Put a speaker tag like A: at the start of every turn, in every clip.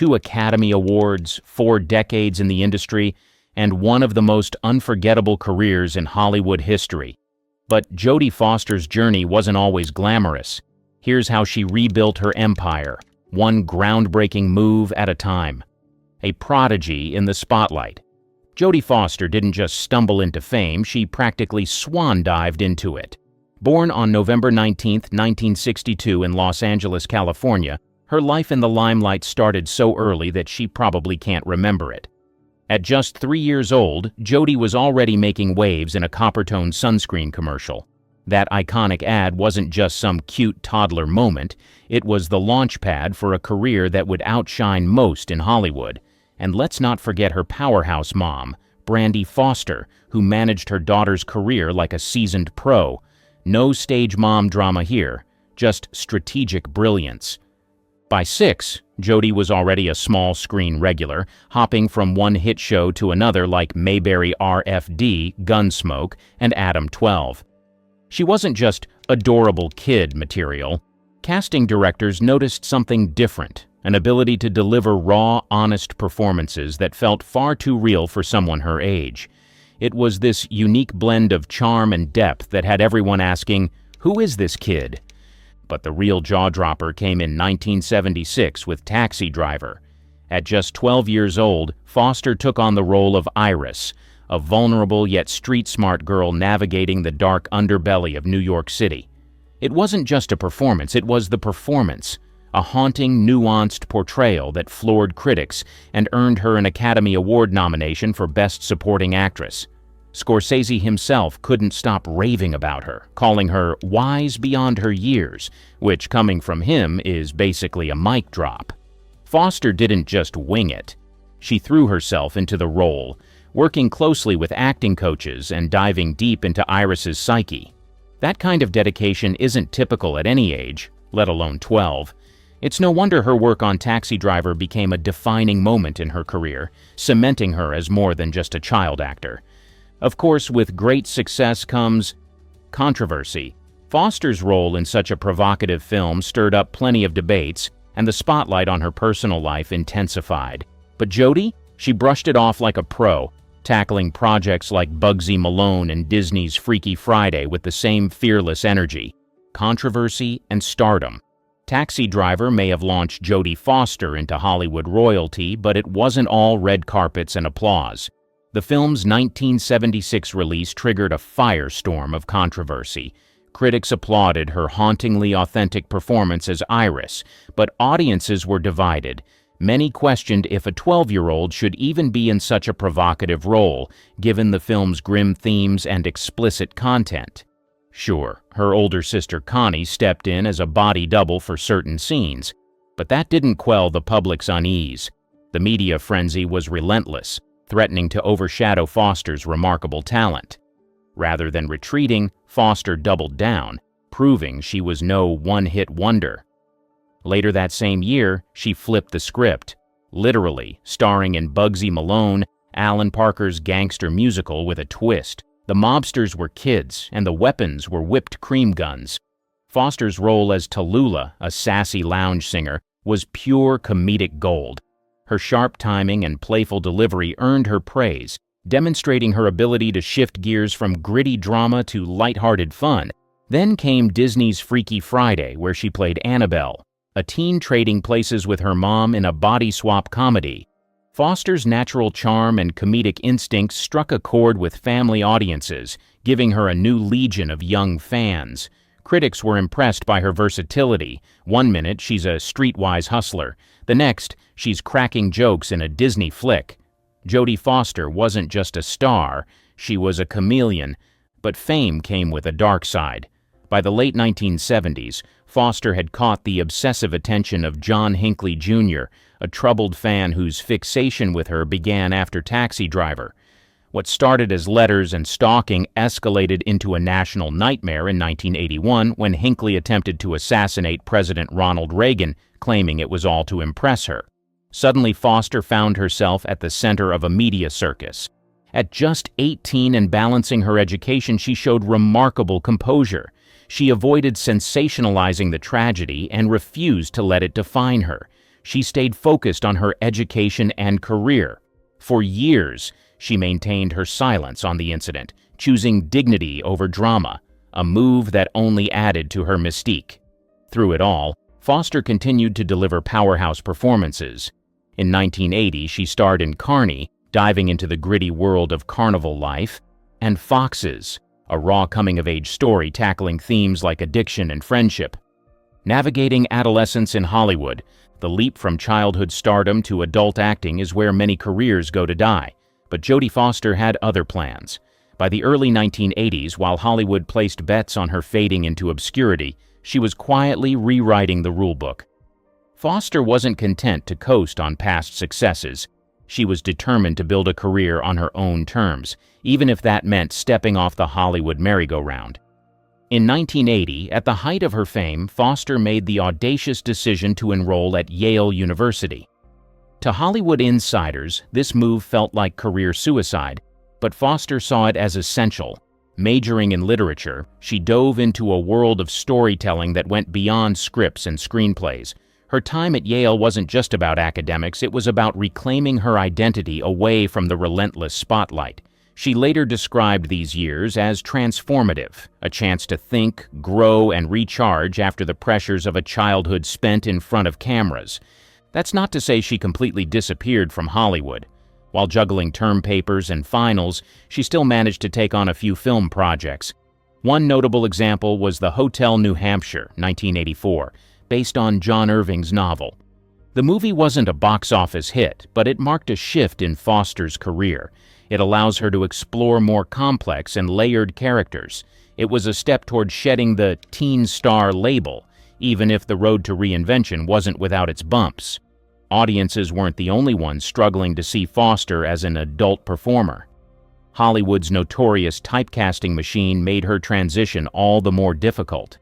A: 2 Academy Awards, 4 decades in the industry, and one of the most unforgettable careers in Hollywood history. But Jodie Foster's journey wasn't always glamorous. Here's how she rebuilt her empire, one groundbreaking move at a time. A prodigy in the spotlight. Jodie Foster didn't just stumble into fame, she practically swan-dived into it. Born on November 19, 1962 in Los Angeles, California, her life in the limelight started so early that she probably can't remember it. At just 3 years old, Jodie was already making waves in a Coppertone sunscreen commercial. That iconic ad wasn't just some cute toddler moment, it was the launchpad for a career that would outshine most in Hollywood. And let's not forget her powerhouse mom, Brandy Foster, who managed her daughter's career like a seasoned pro. No stage mom drama here, just strategic brilliance. By 6, Jodie was already a small-screen regular, hopping from one hit show to another like Mayberry RFD, Gunsmoke, and Adam 12. She wasn't just adorable kid material. Casting directors noticed something different, an ability to deliver raw, honest performances that felt far too real for someone her age. It was this unique blend of charm and depth that had everyone asking, "Who is this kid?" But the real jaw-dropper came in 1976 with Taxi Driver. At just 12 years old, Foster took on the role of Iris, a vulnerable yet street-smart girl navigating the dark underbelly of New York City. It wasn't just a performance, it was the performance. A haunting, nuanced portrayal that floored critics and earned her an Academy Award nomination for Best Supporting Actress. Scorsese himself couldn't stop raving about her, calling her wise beyond her years, which, coming from him, is basically a mic drop. Foster didn't just wing it. She threw herself into the role, working closely with acting coaches and diving deep into Iris's psyche. That kind of dedication isn't typical at any age, let alone 12. It's no wonder her work on Taxi Driver became a defining moment in her career, cementing her as more than just a child actor. Of course, with great success comes controversy. Foster's role in such a provocative film stirred up plenty of debates, and the spotlight on her personal life intensified. But Jodie? She brushed it off like a pro, tackling projects like Bugsy Malone and Disney's Freaky Friday with the same fearless energy. Controversy and stardom. Taxi Driver may have launched Jodie Foster into Hollywood royalty, but it wasn't all red carpets and applause. The film's 1976 release triggered a firestorm of controversy. Critics applauded her hauntingly authentic performance as Iris, but audiences were divided. Many questioned if a 12-year-old should even be in such a provocative role, given the film's grim themes and explicit content. Sure, her older sister Connie stepped in as a body double for certain scenes, but that didn't quell the public's unease. The media frenzy was relentless, threatening to overshadow Foster's remarkable talent. Rather than retreating, Foster doubled down, proving she was no one-hit wonder. Later that same year, she flipped the script, literally starring in Bugsy Malone, Alan Parker's gangster musical with a twist. The mobsters were kids, and the weapons were whipped cream guns. Foster's role as Tallulah, a sassy lounge singer, was pure comedic gold. Her sharp timing and playful delivery earned her praise, demonstrating her ability to shift gears from gritty drama to lighthearted fun. Then came Disney's Freaky Friday, where she played Annabelle, a teen trading places with her mom in a body swap comedy. Foster's natural charm and comedic instincts struck a chord with family audiences, giving her a new legion of young fans. Critics were impressed by her versatility. One minute, she's a streetwise hustler. The next, she's cracking jokes in a Disney flick. Jodie Foster wasn't just a star, she was a chameleon, but fame came with a dark side. By the late 1970s, Foster had caught the obsessive attention of John Hinckley Jr., a troubled fan whose fixation with her began after Taxi Driver. What started as letters and stalking escalated into a national nightmare in 1981 when Hinckley attempted to assassinate President Ronald Reagan, claiming it was all to impress her. Suddenly, Foster found herself at the center of a media circus. At just 18 and balancing her education, she showed remarkable composure. She avoided sensationalizing the tragedy and refused to let it define her. she stayed focused on her education and career. For years, she maintained her silence on the incident, choosing dignity over drama, a move that only added to her mystique. Through it all, Foster continued to deliver powerhouse performances. In 1980, she starred in Carney, diving into the gritty world of carnival life, and Foxes, a raw coming-of-age story tackling themes like addiction and friendship. Navigating adolescence in Hollywood, the leap from childhood stardom to adult acting is where many careers go to die, but Jodie Foster had other plans. By the early 1980s, while Hollywood placed bets on her fading into obscurity, she was quietly rewriting the rulebook. Foster wasn't content to coast on past successes. She was determined to build a career on her own terms, even if that meant stepping off the Hollywood merry-go-round. In 1980, at the height of her fame, Foster made the audacious decision to enroll at Yale University. To Hollywood insiders, this move felt like career suicide, but Foster saw it as essential. Majoring in literature, she dove into a world of storytelling that went beyond scripts and screenplays. Her time at Yale wasn't just about academics, it was about reclaiming her identity away from the relentless spotlight. She later described these years as transformative, a chance to think, grow, and recharge after the pressures of a childhood spent in front of cameras. That's not to say she completely disappeared from Hollywood. While juggling term papers and finals, she still managed to take on a few film projects. One notable example was The Hotel New Hampshire, 1984, based on John Irving's novel. The movie wasn't a box office hit, but it marked a shift in Foster's career. It allows her to explore more complex and layered characters. It was a step toward shedding the teen star label, even if the road to reinvention wasn't without its bumps. Audiences weren't the only ones struggling to see Foster as an adult performer. Hollywood's notorious typecasting machine made her transition all the more difficult.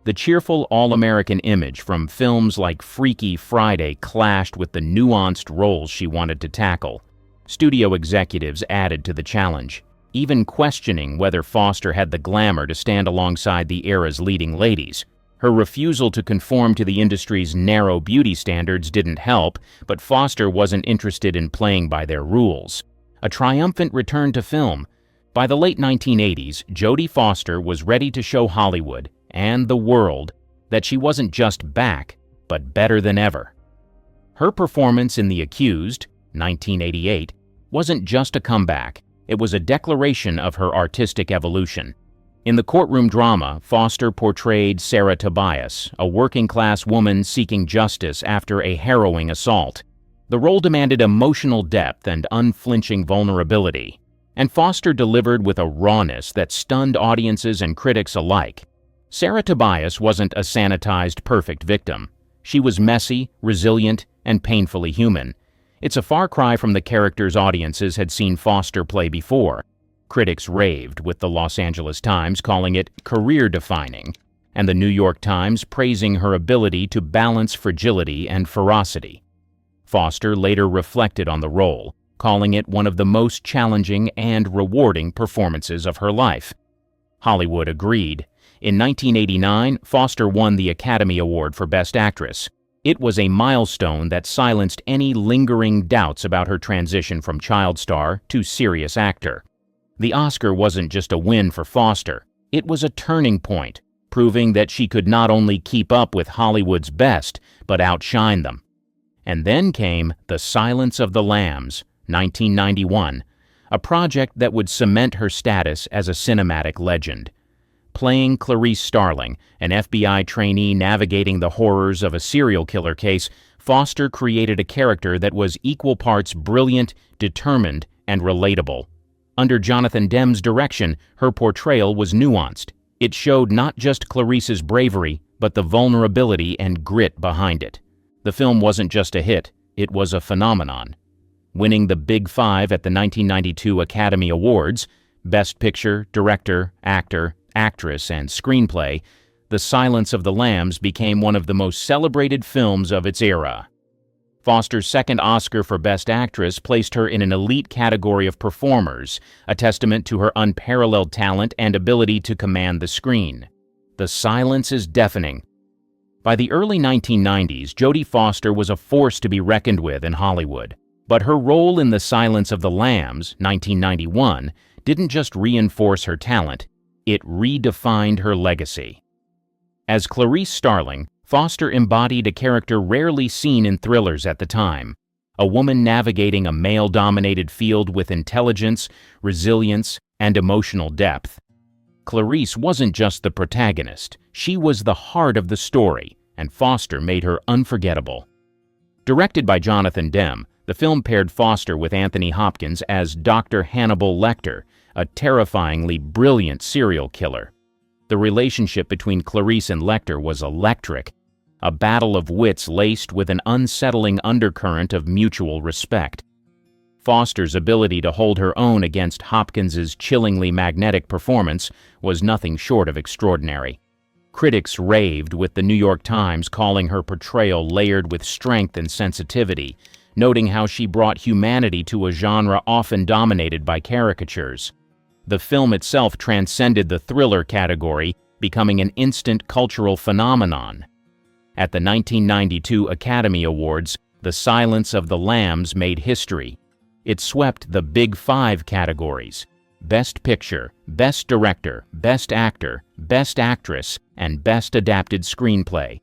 A: The cheerful all-American image from films like Freaky Friday clashed with the nuanced roles she wanted to tackle. Studio executives added to the challenge, even questioning whether Foster had the glamour to stand alongside the era's leading ladies. Her refusal to conform to the industry's narrow beauty standards didn't help, but Foster wasn't interested in playing by their rules. A triumphant return to film. By the late 1980s, Jodie Foster was ready to show Hollywood and the world that she wasn't just back, but better than ever. Her performance in The Accused, 1988, wasn't just a comeback, it was a declaration of her artistic evolution. In the courtroom drama, Foster portrayed Sarah Tobias, a working-class woman seeking justice after a harrowing assault. The role demanded emotional depth and unflinching vulnerability, and Foster delivered with a rawness that stunned audiences and critics alike. Sarah Tobias wasn't a sanitized, perfect victim. She was messy, resilient, and painfully human. It's a far cry from the characters audiences had seen Foster play before. Critics raved, with the Los Angeles Times calling it career-defining, and the New York Times praising her ability to balance fragility and ferocity. Foster later reflected on the role, calling it one of the most challenging and rewarding performances of her life. Hollywood agreed. In 1989, Foster won the Academy Award for Best Actress. It was a milestone that silenced any lingering doubts about her transition from child star to serious actor. The Oscar wasn't just a win for Foster, it was a turning point, proving that she could not only keep up with Hollywood's best, but outshine them. And then came The Silence of the Lambs, 1991, a project that would cement her status as a cinematic legend. Playing Clarice Starling, an FBI trainee navigating the horrors of a serial killer case, Foster created a character that was equal parts brilliant, determined, and relatable. Under Jonathan Demme's direction, her portrayal was nuanced. It showed not just Clarice's bravery, but the vulnerability and grit behind it. The film wasn't just a hit, it was a phenomenon. Winning the Big Five at the 1992 Academy Awards, Best Picture, Director, Actor, Actress, and Screenplay, The Silence of the Lambs became one of the most celebrated films of its era. Foster's second Oscar for Best Actress placed her in an elite category of performers, a testament to her unparalleled talent and ability to command the screen. The silence is deafening. By the early 1990s, Jodie Foster was a force to be reckoned with in Hollywood. But her role in The Silence of the Lambs, 1991, didn't just reinforce her talent, it redefined her legacy. As Clarice Starling, Foster embodied a character rarely seen in thrillers at the time, a woman navigating a male-dominated field with intelligence, resilience, and emotional depth. Clarice wasn't just the protagonist, she was the heart of the story, and Foster made her unforgettable. Directed by Jonathan Demme, the film paired Foster with Anthony Hopkins as Dr. Hannibal Lecter, a terrifyingly brilliant serial killer. The relationship between Clarice and Lecter was electric, a battle of wits laced with an unsettling undercurrent of mutual respect. Foster's ability to hold her own against Hopkins's chillingly magnetic performance was nothing short of extraordinary. Critics raved, with the New York Times calling her portrayal layered with strength and sensitivity, noting how she brought humanity to a genre often dominated by caricatures. The film itself transcended the thriller category, becoming an instant cultural phenomenon. At the 1992 Academy Awards, The Silence of the Lambs made history. It swept the Big Five categories: Best Picture, Best Director, Best Actor, Best Actress, and Best Adapted Screenplay.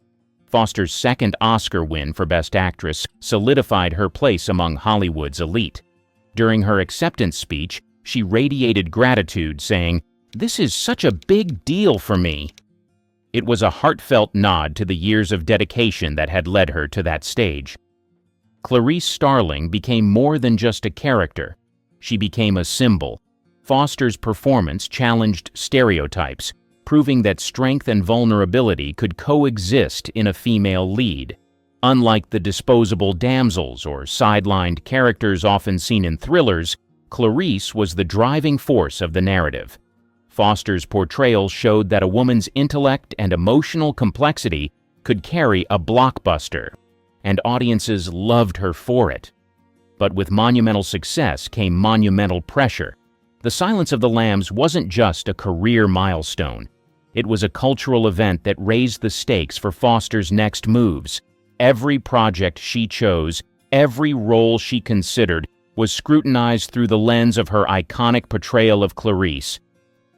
A: Foster's second Oscar win for Best Actress solidified her place among Hollywood's elite. During her acceptance speech, she radiated gratitude, saying, "This is such a big deal for me." It was a heartfelt nod to the years of dedication that had led her to that stage. Clarice Starling became more than just a character. She became a symbol. Foster's performance challenged stereotypes, proving that strength and vulnerability could coexist in a female lead. Unlike the disposable damsels or sidelined characters often seen in thrillers, Clarice was the driving force of the narrative. Foster's portrayal showed that a woman's intellect and emotional complexity could carry a blockbuster, and audiences loved her for it. But with monumental success came monumental pressure. The Silence of the Lambs wasn't just a career milestone. It was a cultural event that raised the stakes for Foster's next moves. Every project she chose, every role she considered, was scrutinized through the lens of her iconic portrayal of Clarice.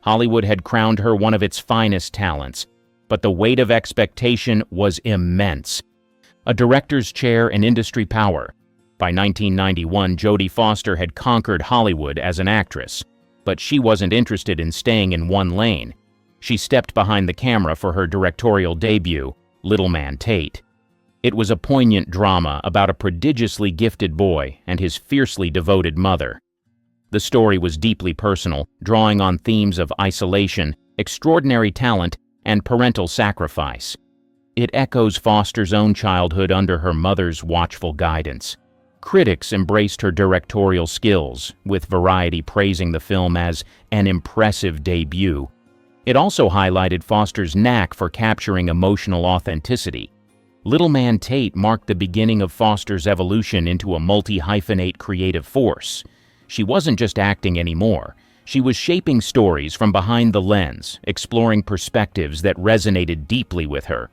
A: Hollywood had crowned her one of its finest talents, but the weight of expectation was immense. A director's chair and industry power. By 1991, Jodie Foster had conquered Hollywood as an actress, but she wasn't interested in staying in one lane. She stepped behind the camera for her directorial debut, Little Man Tate. It was a poignant drama about a prodigiously gifted boy and his fiercely devoted mother. The story was deeply personal, drawing on themes of isolation, extraordinary talent, and parental sacrifice. It echoes Foster's own childhood under her mother's watchful guidance. Critics embraced her directorial skills, with Variety praising the film as an impressive debut. It also highlighted Foster's knack for capturing emotional authenticity. Little Man Tate marked the beginning of Foster's evolution into a multi-hyphenate creative force. She wasn't just acting anymore. She was shaping stories from behind the lens, exploring perspectives that resonated deeply with her.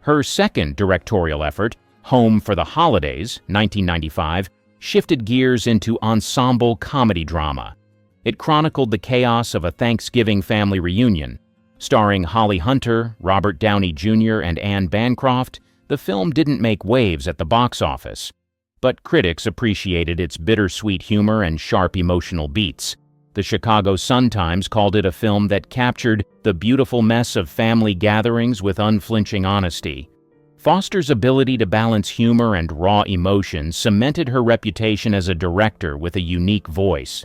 A: Her second directorial effort, Home for the Holidays, 1995, shifted gears into ensemble comedy drama. It chronicled the chaos of a Thanksgiving family reunion. Starring Holly Hunter, Robert Downey Jr., and Anne Bancroft, the film didn't make waves at the box office, but critics appreciated its bittersweet humor and sharp emotional beats. The Chicago Sun-Times called it a film that captured the beautiful mess of family gatherings with unflinching honesty. Foster's ability to balance humor and raw emotion cemented her reputation as a director with a unique voice.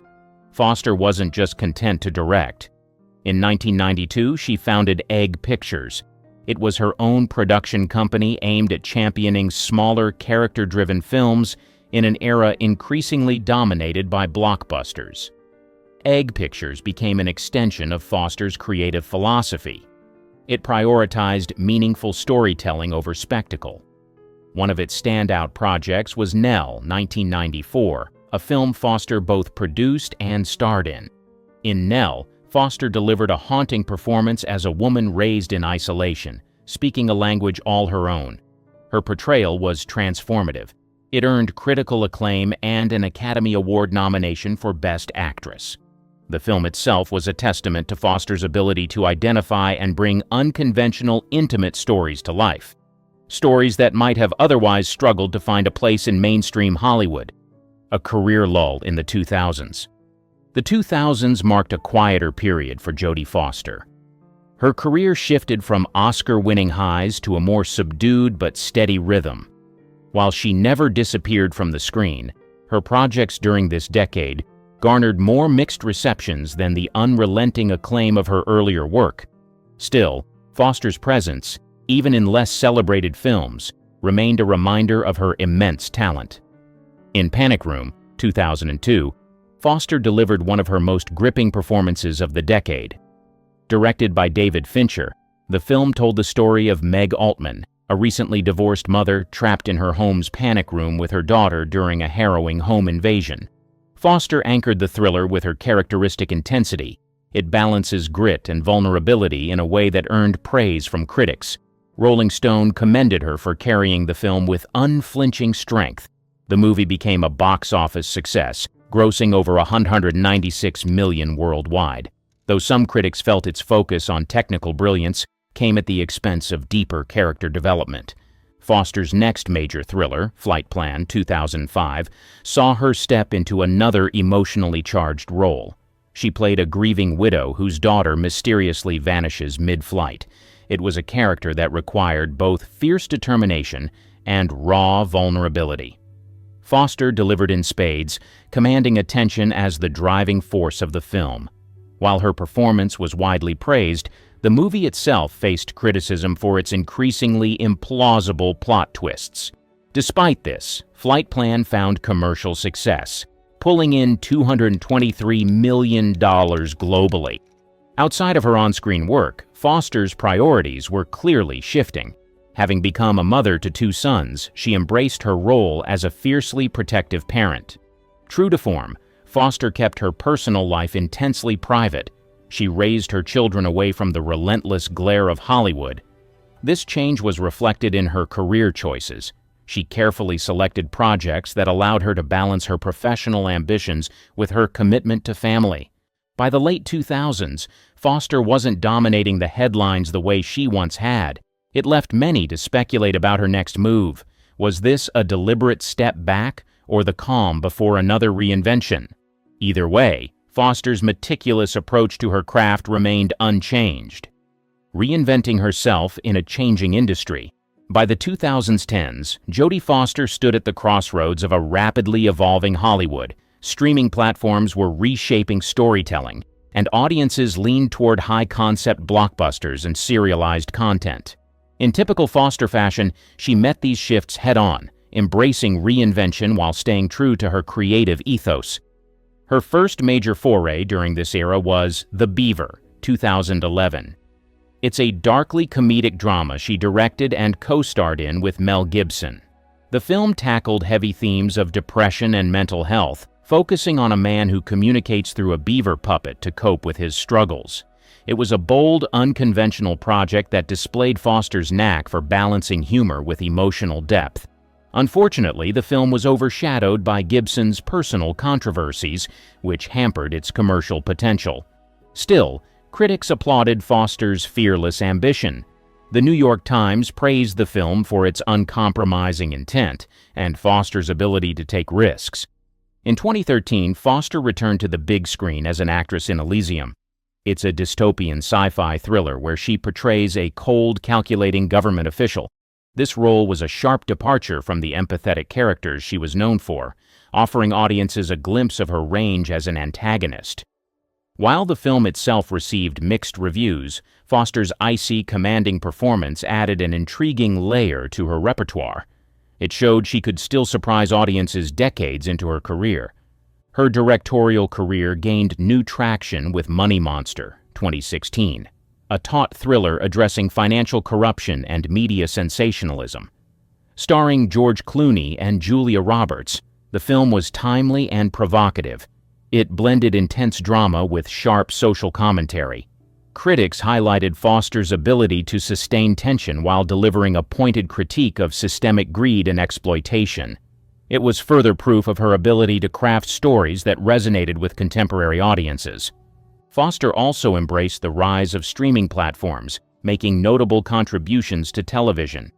A: Foster wasn't just content to direct. In 1992, she founded Egg Pictures. It was her own production company aimed at championing smaller, character-driven films in an era increasingly dominated by blockbusters. Egg Pictures became an extension of Foster's creative philosophy. It prioritized meaningful storytelling over spectacle. One of its standout projects was Nell, 1994, a film Foster both produced and starred in. In Nell, Foster delivered a haunting performance as a woman raised in isolation, speaking a language all her own. Her portrayal was transformative. It earned critical acclaim and an Academy Award nomination for Best Actress. The film itself was a testament to Foster's ability to identify and bring unconventional, intimate stories to life. Stories that might have otherwise struggled to find a place in mainstream Hollywood. A career lull in the 2000s. The 2000s marked a quieter period for Jodie Foster. Her career shifted from Oscar-winning highs to a more subdued but steady rhythm. While she never disappeared from the screen, her projects during this decade garnered more mixed receptions than the unrelenting acclaim of her earlier work. Still, Foster's presence, even in less celebrated films, remained a reminder of her immense talent. In Panic Room, 2002, Foster delivered one of her most gripping performances of the decade. Directed by David Fincher, the film told the story of Meg Altman, a recently divorced mother trapped in her home's panic room with her daughter during a harrowing home invasion. Foster anchored the thriller with her characteristic intensity. It balances grit and vulnerability in a way that earned praise from critics. Rolling Stone commended her for carrying the film with unflinching strength. The movie became a box office success, grossing over $196 million worldwide, though some critics felt its focus on technical brilliance came at the expense of deeper character development. Foster's next major thriller, Flight Plan, 2005, saw her step into another emotionally charged role. She played a grieving widow whose daughter mysteriously vanishes mid-flight. It was a character that required both fierce determination and raw vulnerability. Foster delivered in spades, commanding attention as the driving force of the film. While her performance was widely praised, the movie itself faced criticism for its increasingly implausible plot twists. Despite this, Flight Plan found commercial success, pulling in $223 million globally. Outside of her on-screen work, Foster's priorities were clearly shifting. Having become a mother to 2 sons, she embraced her role as a fiercely protective parent. True to form, Foster kept her personal life intensely private. She raised her children away from the relentless glare of Hollywood. This change was reflected in her career choices. She carefully selected projects that allowed her to balance her professional ambitions with her commitment to family. By the late 2000s, Foster wasn't dominating the headlines the way she once had. It left many to speculate about her next move. Was this a deliberate step back or the calm before another reinvention? Either way, Foster's meticulous approach to her craft remained unchanged. Reinventing herself in a changing industry. By the 2010s, Jodie Foster stood at the crossroads of a rapidly evolving Hollywood. Streaming platforms were reshaping storytelling, and audiences leaned toward high-concept blockbusters and serialized content. In typical Foster fashion, she met these shifts head-on, embracing reinvention while staying true to her creative ethos. Her first major foray during this era was The Beaver, 2011. It's a darkly comedic drama she directed and co-starred in with Mel Gibson. The film tackled heavy themes of depression and mental health, focusing on a man who communicates through a beaver puppet to cope with his struggles. It was a bold, unconventional project that displayed Foster's knack for balancing humor with emotional depth. Unfortunately, the film was overshadowed by Gibson's personal controversies, which hampered its commercial potential. Still, critics applauded Foster's fearless ambition. The New York Times praised the film for its uncompromising intent and Foster's ability to take risks. In 2013, Foster returned to the big screen as an actress in Elysium. It's a dystopian sci-fi thriller where she portrays a cold, calculating government official. This role was a sharp departure from the empathetic characters she was known for, offering audiences a glimpse of her range as an antagonist. While the film itself received mixed reviews, Foster's icy, commanding performance added an intriguing layer to her repertoire. It showed she could still surprise audiences decades into her career. Her directorial career gained new traction with Money Monster, 2016, a taut thriller addressing financial corruption and media sensationalism. Starring George Clooney and Julia Roberts, the film was timely and provocative. It blended intense drama with sharp social commentary. Critics highlighted Foster's ability to sustain tension while delivering a pointed critique of systemic greed and exploitation. It was further proof of her ability to craft stories that resonated with contemporary audiences. Foster also embraced the rise of streaming platforms, making notable contributions to television.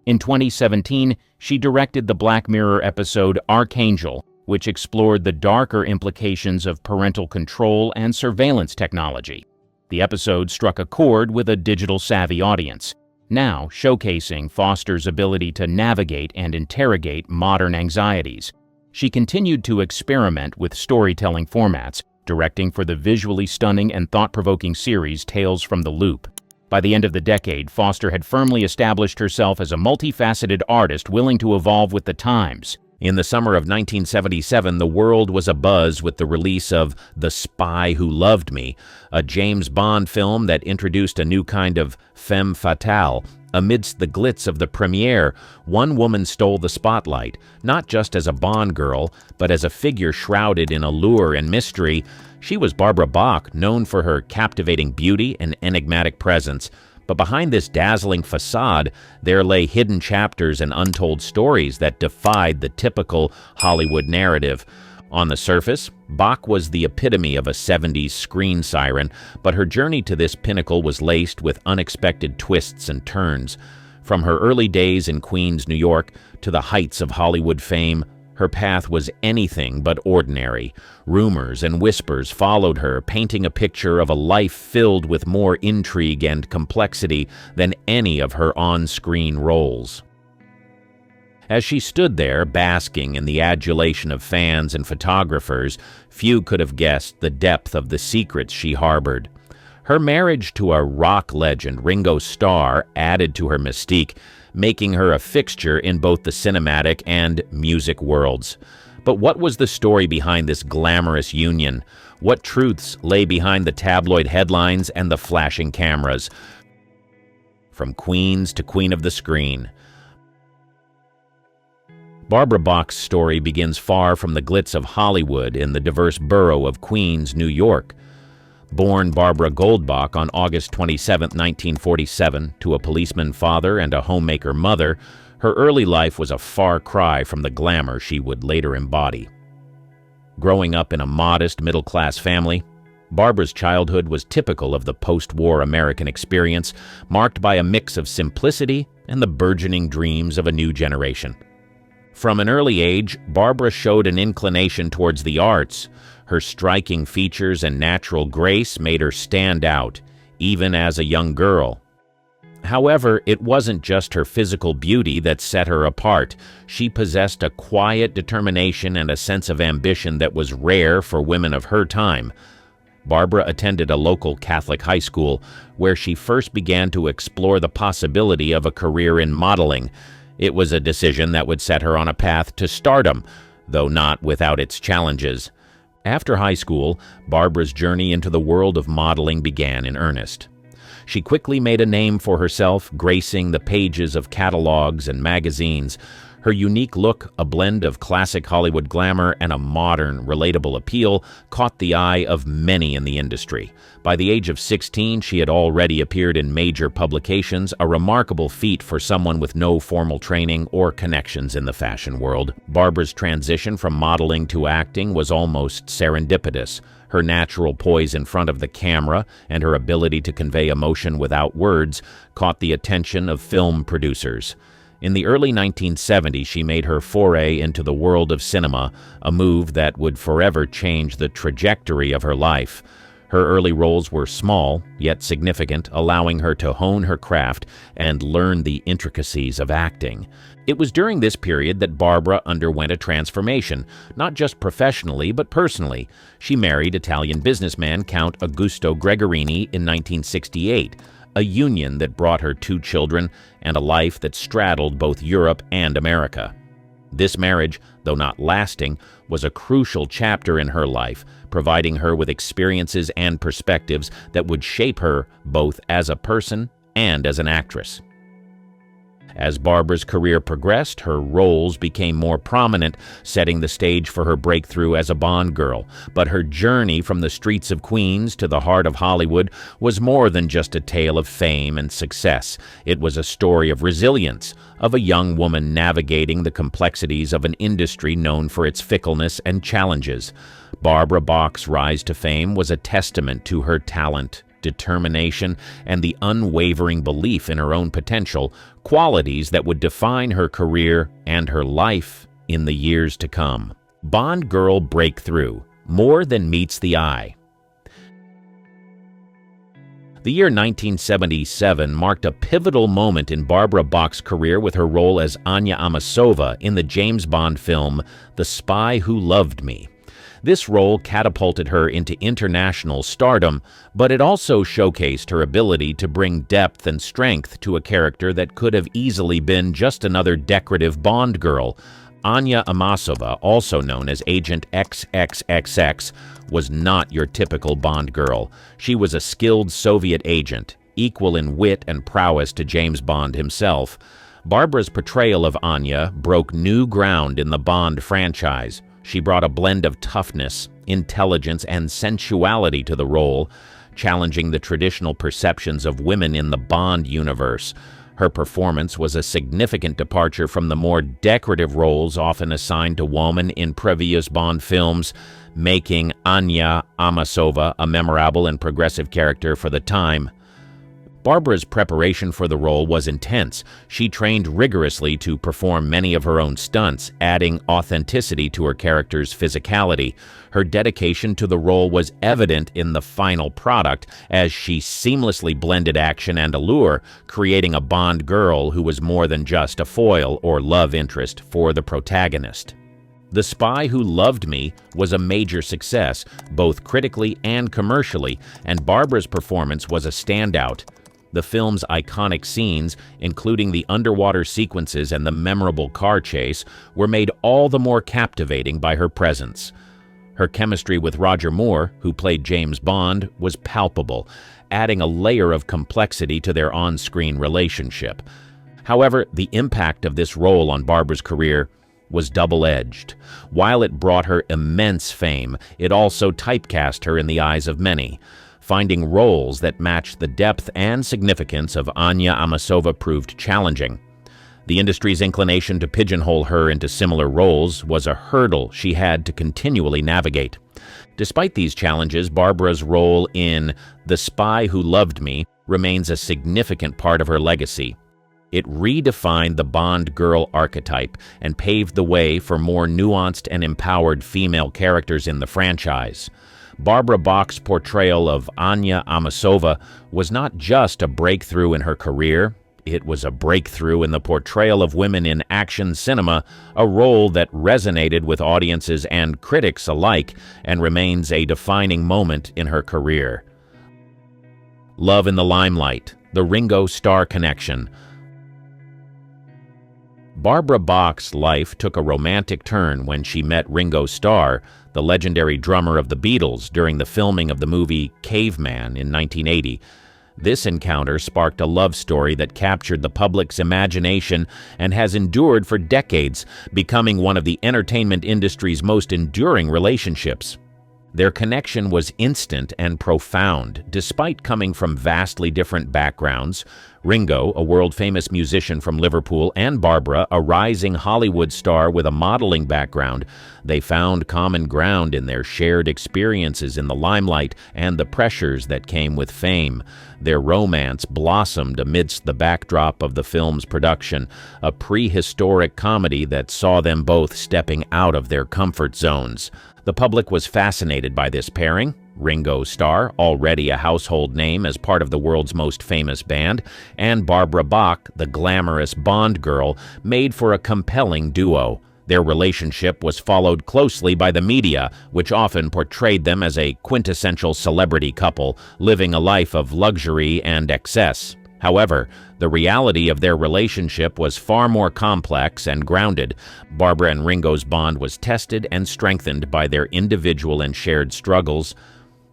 A: In 2017, she directed the Black Mirror episode Archangel, which explored the darker implications of parental control and surveillance technology. The episode struck a chord with a digital-savvy audience, now showcasing Foster's ability to navigate and interrogate modern anxieties. She continued to experiment with storytelling formats, directing for the visually stunning and thought-provoking series Tales from the Loop. By the end of the decade, Foster had firmly established herself as a multifaceted artist willing to evolve with the times. In the summer of 1977, the world was abuzz with the release of The Spy Who Loved Me, a James Bond film that introduced a new kind of femme fatale. Amidst the glitz of the premiere, one woman stole the spotlight, not just as a Bond girl, but as a figure shrouded in allure and mystery. She was Barbara Bach, known for her captivating beauty and enigmatic presence. But behind this dazzling facade, there lay hidden chapters and untold stories that defied the typical Hollywood narrative. On the surface, Bach was the epitome of a 70s screen siren, but her journey to this pinnacle was laced with unexpected twists and turns. From her early days in Queens, New York, to the heights of Hollywood fame, her path was anything but ordinary. Rumors and whispers followed her, painting a picture of a life filled with more intrigue and complexity than any of her on-screen roles. As she stood there, basking in the adulation of fans and photographers, few could have guessed the depth of the secrets she harbored. Her marriage to a rock legend, Ringo Starr, added to her mystique, making her a fixture in both the cinematic and music worlds. But what was the story behind this glamorous union? What truths lay behind the tabloid headlines and the flashing cameras? From Queens to Queen of the Screen. Barbara Bach's story begins far from the glitz of Hollywood in the diverse borough of Queens, New York. Born Barbara Goldbach on August 27, 1947, to a policeman father and a homemaker mother, her early life was a far cry from the glamour she would later embody. Growing up in a modest middle-class family, Barbara's childhood was typical of the post-war American experience, marked by a mix of simplicity and the burgeoning dreams of a new generation. From an early age, Barbara showed an inclination towards the arts. Her striking features and natural grace made her stand out, even as a young girl. However, it wasn't just her physical beauty that set her apart. She possessed a quiet determination and a sense of ambition that was rare for women of her time. Barbara attended a local Catholic high school, where she first began to explore the possibility of a career in modeling. It was a decision that would set her on a path to stardom, though not without its challenges. After high school, Barbara's journey into the world of modeling began in earnest. She quickly made a name for herself, gracing the pages of catalogs and magazines. Her unique look, a blend of classic Hollywood glamour and a modern, relatable appeal, caught the eye of many in the industry. By the age of 16, she had already appeared in major publications, a remarkable feat for someone with no formal training or connections in the fashion world. Barbara's transition from modeling to acting was almost serendipitous. Her natural poise in front of the camera and her ability to convey emotion without words caught the attention of film producers. In the early 1970s, she made her foray into the world of cinema, a move that would forever change the trajectory of her life. Her early roles were small, yet significant, allowing her to hone her craft and learn the intricacies of acting. It was during this period that Barbara underwent a transformation, not just professionally but personally. She married Italian businessman Count Augusto Gregorini in 1968, a union that brought her 2 children and a life that straddled both Europe and America. This marriage, though not lasting, was a crucial chapter in her life, providing her with experiences and perspectives that would shape her both as a person and as an actress. As Barbara's career progressed, her roles became more prominent, setting the stage for her breakthrough as a Bond girl. But her journey from the streets of Queens to the heart of Hollywood was more than just a tale of fame and success. It was a story of resilience, of a young woman navigating the complexities of an industry known for its fickleness and challenges. Barbara Bach's rise to fame was a testament to her talent, determination, and the unwavering belief in her own potential, qualities that would define her career and her life in the years to come. Bond girl breakthrough, more than meets the eye. The year 1977 marked a pivotal moment in Barbara Bach's career with her role as Anya Amasova in the James Bond film The Spy Who Loved Me. This role catapulted her into international stardom, but it also showcased her ability to bring depth and strength to a character that could have easily been just another decorative Bond girl. Anya Amasova, also known as Agent XXXX, was not your typical Bond girl. She was a skilled Soviet agent, equal in wit and prowess to James Bond himself. Barbara's portrayal of Anya broke new ground in the Bond franchise. She brought a blend of toughness, intelligence, and sensuality to the role, challenging the traditional perceptions of women in the Bond universe. Her performance was a significant departure from the more decorative roles often assigned to women in previous Bond films, making Anya Amasova a memorable and progressive character for the time. Barbara's preparation for the role was intense. She trained rigorously to perform many of her own stunts, adding authenticity to her character's physicality. Her dedication to the role was evident in the final product, as she seamlessly blended action and allure, creating a Bond girl who was more than just a foil or love interest for the protagonist. The Spy Who Loved Me was a major success, both critically and commercially, and Barbara's performance was a standout. The film's iconic scenes, including the underwater sequences and the memorable car chase, were made all the more captivating by her presence. Her chemistry with Roger Moore, who played James Bond, was palpable, adding a layer of complexity to their on-screen relationship. However, the impact of this role on Barbara's career was double-edged. While it brought her immense fame, it also typecast her in the eyes of many. Finding roles that matched the depth and significance of Anya Amasova proved challenging. The industry's inclination to pigeonhole her into similar roles was a hurdle she had to continually navigate. Despite these challenges, Barbara's role in The Spy Who Loved Me remains a significant part of her legacy. It redefined the Bond girl archetype and paved the way for more nuanced and empowered female characters in the franchise. Barbara Bach's portrayal of Anya Amasova was not just a breakthrough in her career, it was a breakthrough in the portrayal of women in action cinema, a role that resonated with audiences and critics alike and remains a defining moment in her career. Love in the Limelight, the Ringo Starr connection. Barbara Bach's life took a romantic turn when she met Ringo Starr, the legendary drummer of the Beatles, during the filming of the movie Caveman in 1980. This encounter sparked a love story that captured the public's imagination and has endured for decades, becoming one of the entertainment industry's most enduring relationships. Their connection was instant and profound, despite coming from vastly different backgrounds. Ringo, a world-famous musician from Liverpool, and Barbara, a rising Hollywood star with a modeling background, they found common ground in their shared experiences in the limelight and the pressures that came with fame. Their romance blossomed amidst the backdrop of the film's production, a prehistoric comedy that saw them both stepping out of their comfort zones. The public was fascinated by this pairing. Ringo Starr, already a household name as part of the world's most famous band, and Barbara Bach, the glamorous Bond girl, made for a compelling duo. Their relationship was followed closely by the media, which often portrayed them as a quintessential celebrity couple, living a life of luxury and excess. However, the reality of their relationship was far more complex and grounded. Barbara and Ringo's bond was tested and strengthened by their individual and shared struggles.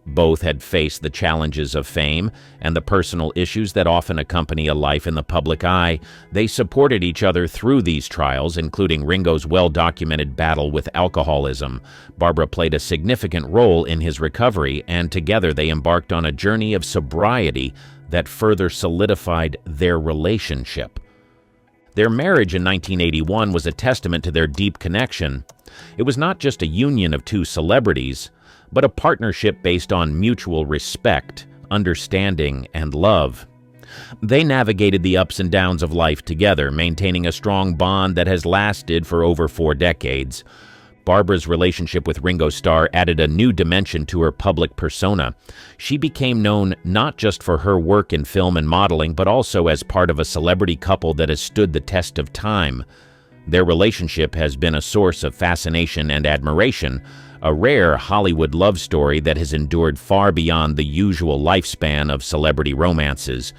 A: Both had faced the challenges of fame and the personal issues that often accompany a life in the public eye. They supported each other through these trials, including Ringo's well-documented battle with alcoholism. Barbara played a significant role in his recovery, and together they embarked on a journey of sobriety that further solidified their relationship. Their marriage in 1981 was a testament to their deep connection. It was not just a union of two celebrities, but a partnership based on mutual respect, understanding, and love. They navigated the ups and downs of life together, maintaining a strong bond that has lasted for over 4 decades. Barbara's relationship with Ringo Starr added a new dimension to her public persona. She became known not just for her work in film and modeling, but also as part of a celebrity couple that has stood the test of time. Their relationship has been a source of fascination and admiration, a rare Hollywood love story that has endured far beyond the usual lifespan of celebrity romances.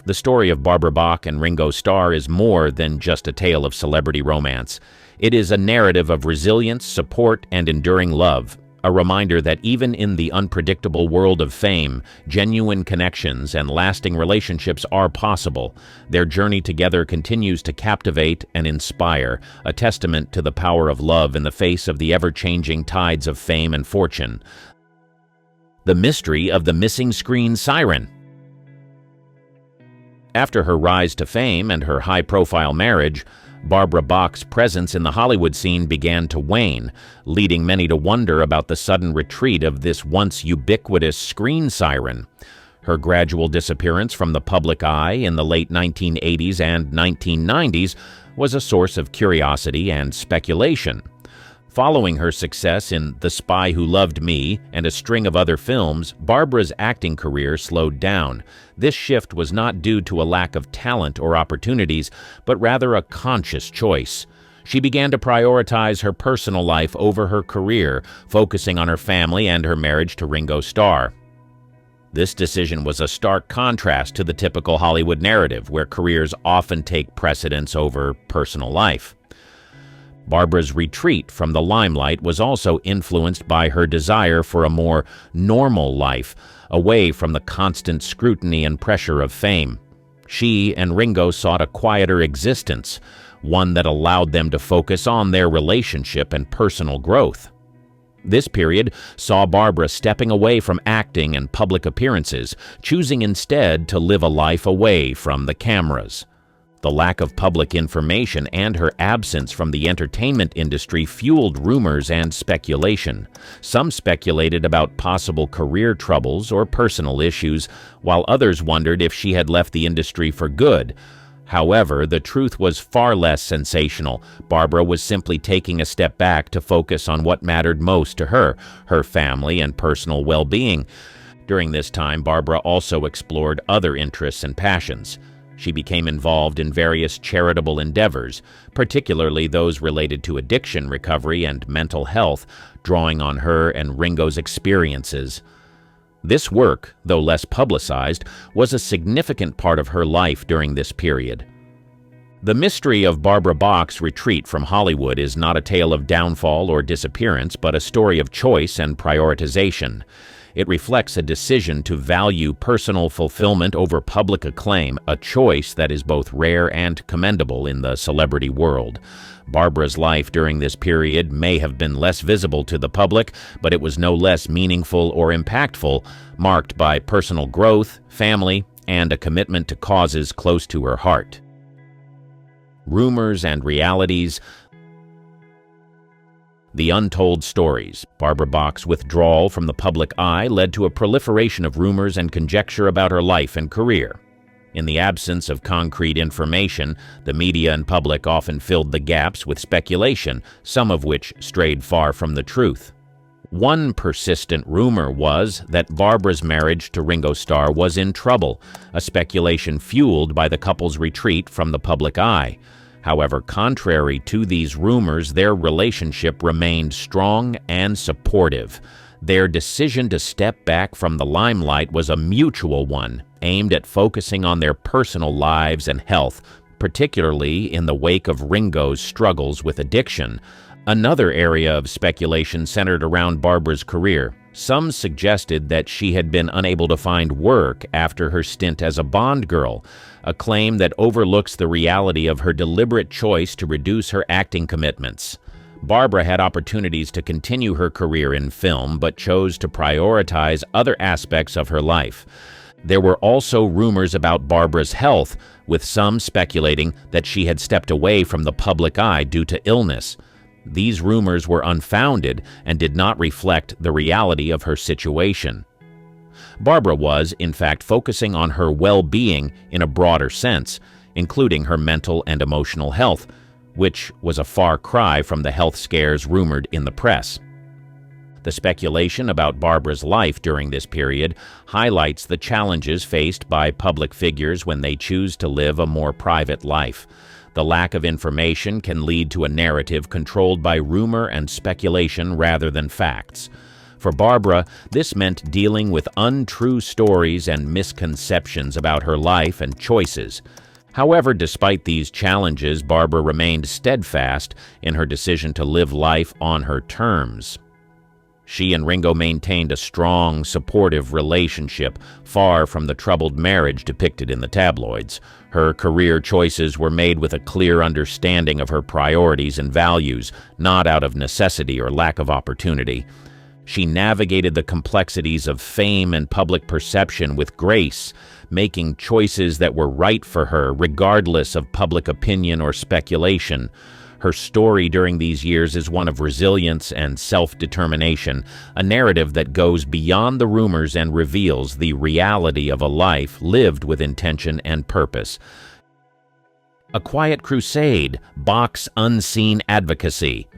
A: The story of Barbara Bach and Ringo Starr is more than just a tale of celebrity romance. It is a narrative of resilience, support, and enduring love, a reminder that even in the unpredictable world of fame, genuine connections and lasting relationships are possible. Their journey together continues to captivate and inspire, a testament to the power of love in the face of the ever-changing tides of fame and fortune. The mystery of the missing screen siren. After her rise to fame and her high-profile marriage, Barbara Bach's presence in the Hollywood scene began to wane, leading many to wonder about the sudden retreat of this once ubiquitous screen siren. Her gradual disappearance from the public eye in the late 1980s and 1990s was a source of curiosity and speculation. Following her success in The Spy Who Loved Me and a string of other films, Barbara's acting career slowed down. This shift was not due to a lack of talent or opportunities, but rather a conscious choice. She began to prioritize her personal life over her career, focusing on her family and her marriage to Ringo Starr. This decision was a stark contrast to the typical Hollywood narrative, where careers often take precedence over personal life. Barbara's retreat from the limelight was also influenced by her desire for a more normal life, away from the constant scrutiny and pressure of fame. She and Ringo sought a quieter existence, one that allowed them to focus on their relationship and personal growth. This period saw Barbara stepping away from acting and public appearances, choosing instead to live a life away from the cameras. The lack of public information and her absence from the entertainment industry fueled rumors and speculation. Some speculated about possible career troubles or personal issues, while others wondered if she had left the industry for good. However, the truth was far less sensational. Barbara was simply taking a step back to focus on what mattered most to her, her family and personal well-being. During this time, Barbara also explored other interests and passions. She became involved in various charitable endeavors, particularly those related to addiction recovery and mental health, drawing on her and Ringo's experiences. This work, though less publicized, was a significant part of her life during this period. The mystery of Barbara Bach's retreat from Hollywood is not a tale of downfall or disappearance, but a story of choice and prioritization. It reflects a decision to value personal fulfillment over public acclaim, a choice that is both rare and commendable in the celebrity world. Barbara's life during this period may have been less visible to the public, but it was no less meaningful or impactful, marked by personal growth, family, and a commitment to causes close to her heart. Rumors and realities. The untold stories. Barbara Bach's withdrawal from the public eye led to a proliferation of rumors and conjecture about her life and career. In the absence of concrete information, the media and public often filled the gaps with speculation, some of which strayed far from the truth. One persistent rumor was that Barbara's marriage to Ringo Starr was in trouble, a speculation fueled by the couple's retreat from the public eye. However, contrary to these rumors, their relationship remained strong and supportive. Their decision to step back from the limelight was a mutual one, aimed at focusing on their personal lives and health, particularly in the wake of Ringo's struggles with addiction. Another area of speculation centered around Barbara's career. Some suggested that she had been unable to find work after her stint as a Bond girl, a claim that overlooks the reality of her deliberate choice to reduce her acting commitments. Barbara had opportunities to continue her career in film, but chose to prioritize other aspects of her life. There were also rumors about Barbara's health, with some speculating that she had stepped away from the public eye due to illness. These rumors were unfounded and did not reflect the reality of her situation. Barbara was, in fact, focusing on her well-being in a broader sense, including her mental and emotional health, which was a far cry from the health scares rumored in the press. The speculation about Barbara's life during this period highlights the challenges faced by public figures when they choose to live a more private life. The lack of information can lead to a narrative controlled by rumor and speculation rather than facts. For Barbara, this meant dealing with untrue stories and misconceptions about her life and choices. However, despite these challenges, Barbara remained steadfast in her decision to live life on her terms. She and Ringo maintained a strong, supportive relationship, far from the troubled marriage depicted in the tabloids. Her career choices were made with a clear understanding of her priorities and values, not out of necessity or lack of opportunity. She navigated the complexities of fame and public perception with grace, making choices that were right for her, regardless of public opinion or speculation. Her story during these years is one of resilience and self-determination, a narrative that goes beyond the rumors and reveals the reality of a life lived with intention and purpose. A Quiet Crusade, Bach's unseen advocacy.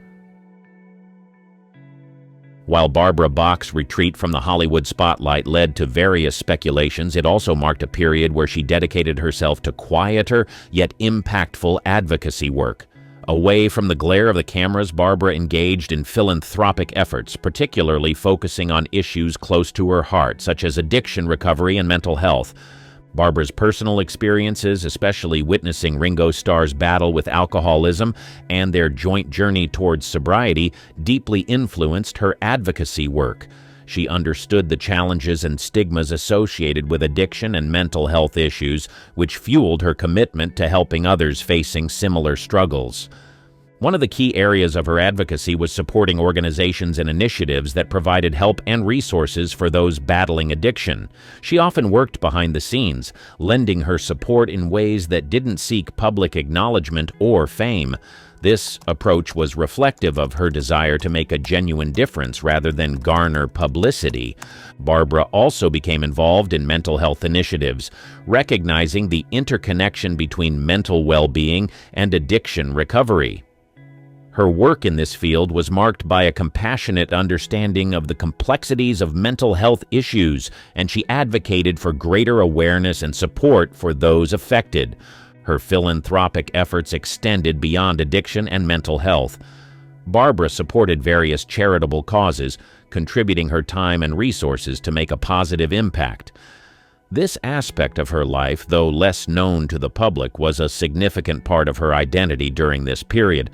A: While Barbara Bach's retreat from the Hollywood spotlight led to various speculations, it also marked a period where she dedicated herself to quieter yet impactful advocacy work. Away from the glare of the cameras, Barbara engaged in philanthropic efforts, particularly focusing on issues close to her heart, such as addiction recovery and mental health. Barbara's personal experiences, especially witnessing Ringo Starr's battle with alcoholism and their joint journey towards sobriety, deeply influenced her advocacy work. She understood the challenges and stigmas associated with addiction and mental health issues, which fueled her commitment to helping others facing similar struggles. One of the key areas of her advocacy was supporting organizations and initiatives that provided help and resources for those battling addiction. She often worked behind the scenes, lending her support in ways that didn't seek public acknowledgement or fame. This approach was reflective of her desire to make a genuine difference rather than garner publicity. Barbara also became involved in mental health initiatives, recognizing the interconnection between mental well-being and addiction recovery. Her work in this field was marked by a compassionate understanding of the complexities of mental health issues, and she advocated for greater awareness and support for those affected. Her philanthropic efforts extended beyond addiction and mental health. Barbara supported various charitable causes, contributing her time and resources to make a positive impact. This aspect of her life, though less known to the public, was a significant part of her identity during this period.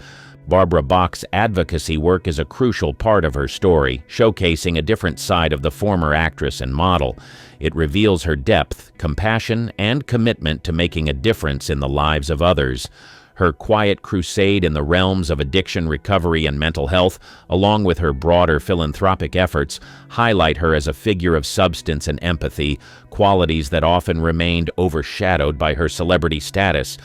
A: Barbara Bach's advocacy work is a crucial part of her story, showcasing a different side of the former actress and model. It reveals her depth, compassion, and commitment to making a difference in the lives of others. Her quiet crusade in the realms of addiction recovery and mental health, along with her broader philanthropic efforts, highlight her as a figure of substance and empathy, qualities that often remained overshadowed by her celebrity status.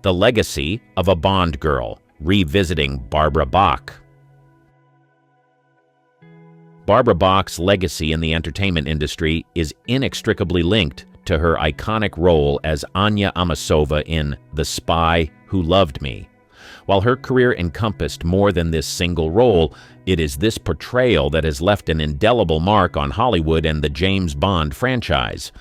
A: The Legacy of a Bond Girl, revisiting Barbara Bach. Barbara Bach's legacy in the entertainment industry is inextricably linked to her iconic role as Anya Amasova in The Spy Who Loved Me. While her career encompassed more than this single role, it is this portrayal that has left an indelible mark on Hollywood and the James Bond franchise.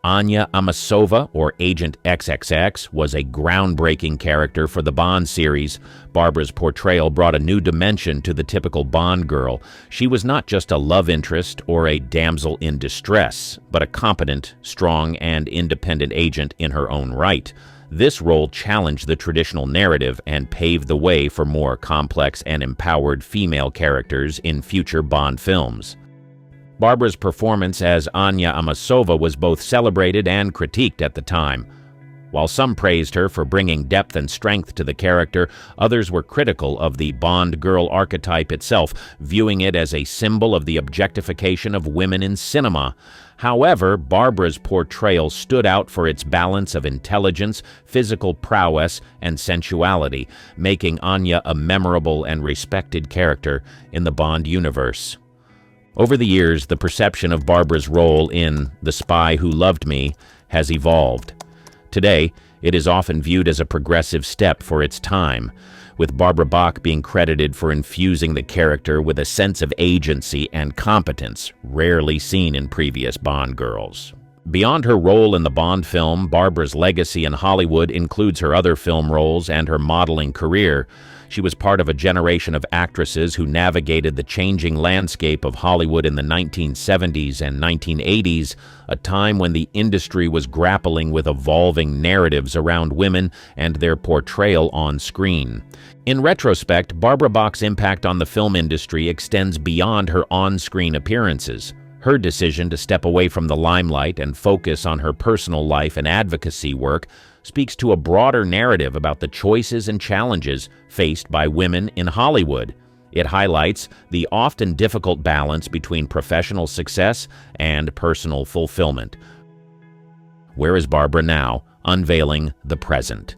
A: Anya Amasova, or Agent XXX, was a groundbreaking character for the Bond series. Barbara's portrayal brought a new dimension to the typical Bond girl. She was not just a love interest or a damsel in distress, but a competent, strong, and independent agent in her own right. This role challenged the traditional narrative and paved the way for more complex and empowered female characters in future Bond films. Barbara's performance as Anya Amasova was both celebrated and critiqued at the time. While some praised her for bringing depth and strength to the character, others were critical of the Bond girl archetype itself, viewing it as a symbol of the objectification of women in cinema. However, Barbara's portrayal stood out for its balance of intelligence, physical prowess, and sensuality, making Anya a memorable and respected character in the Bond universe. Over the years, the perception of Barbara's role in The Spy Who Loved Me has evolved. Today, it is often viewed as a progressive step for its time, with Barbara Bach being credited for infusing the character with a sense of agency and competence, rarely seen in previous Bond girls. Beyond her role in the Bond film, Barbara's legacy in Hollywood includes her other film roles and her modeling career. She was part of a generation of actresses who navigated the changing landscape of Hollywood in the 1970s and 1980s, a time when the industry was grappling with evolving narratives around women and their portrayal on screen. In retrospect, Barbara Bach's impact on the film industry extends beyond her on-screen appearances. Her decision to step away from the limelight and focus on her personal life and advocacy work speaks to a broader narrative about the choices and challenges faced by women in Hollywood. It highlights the often difficult balance between professional success and personal fulfillment. Where is Barbara now? Unveiling the present.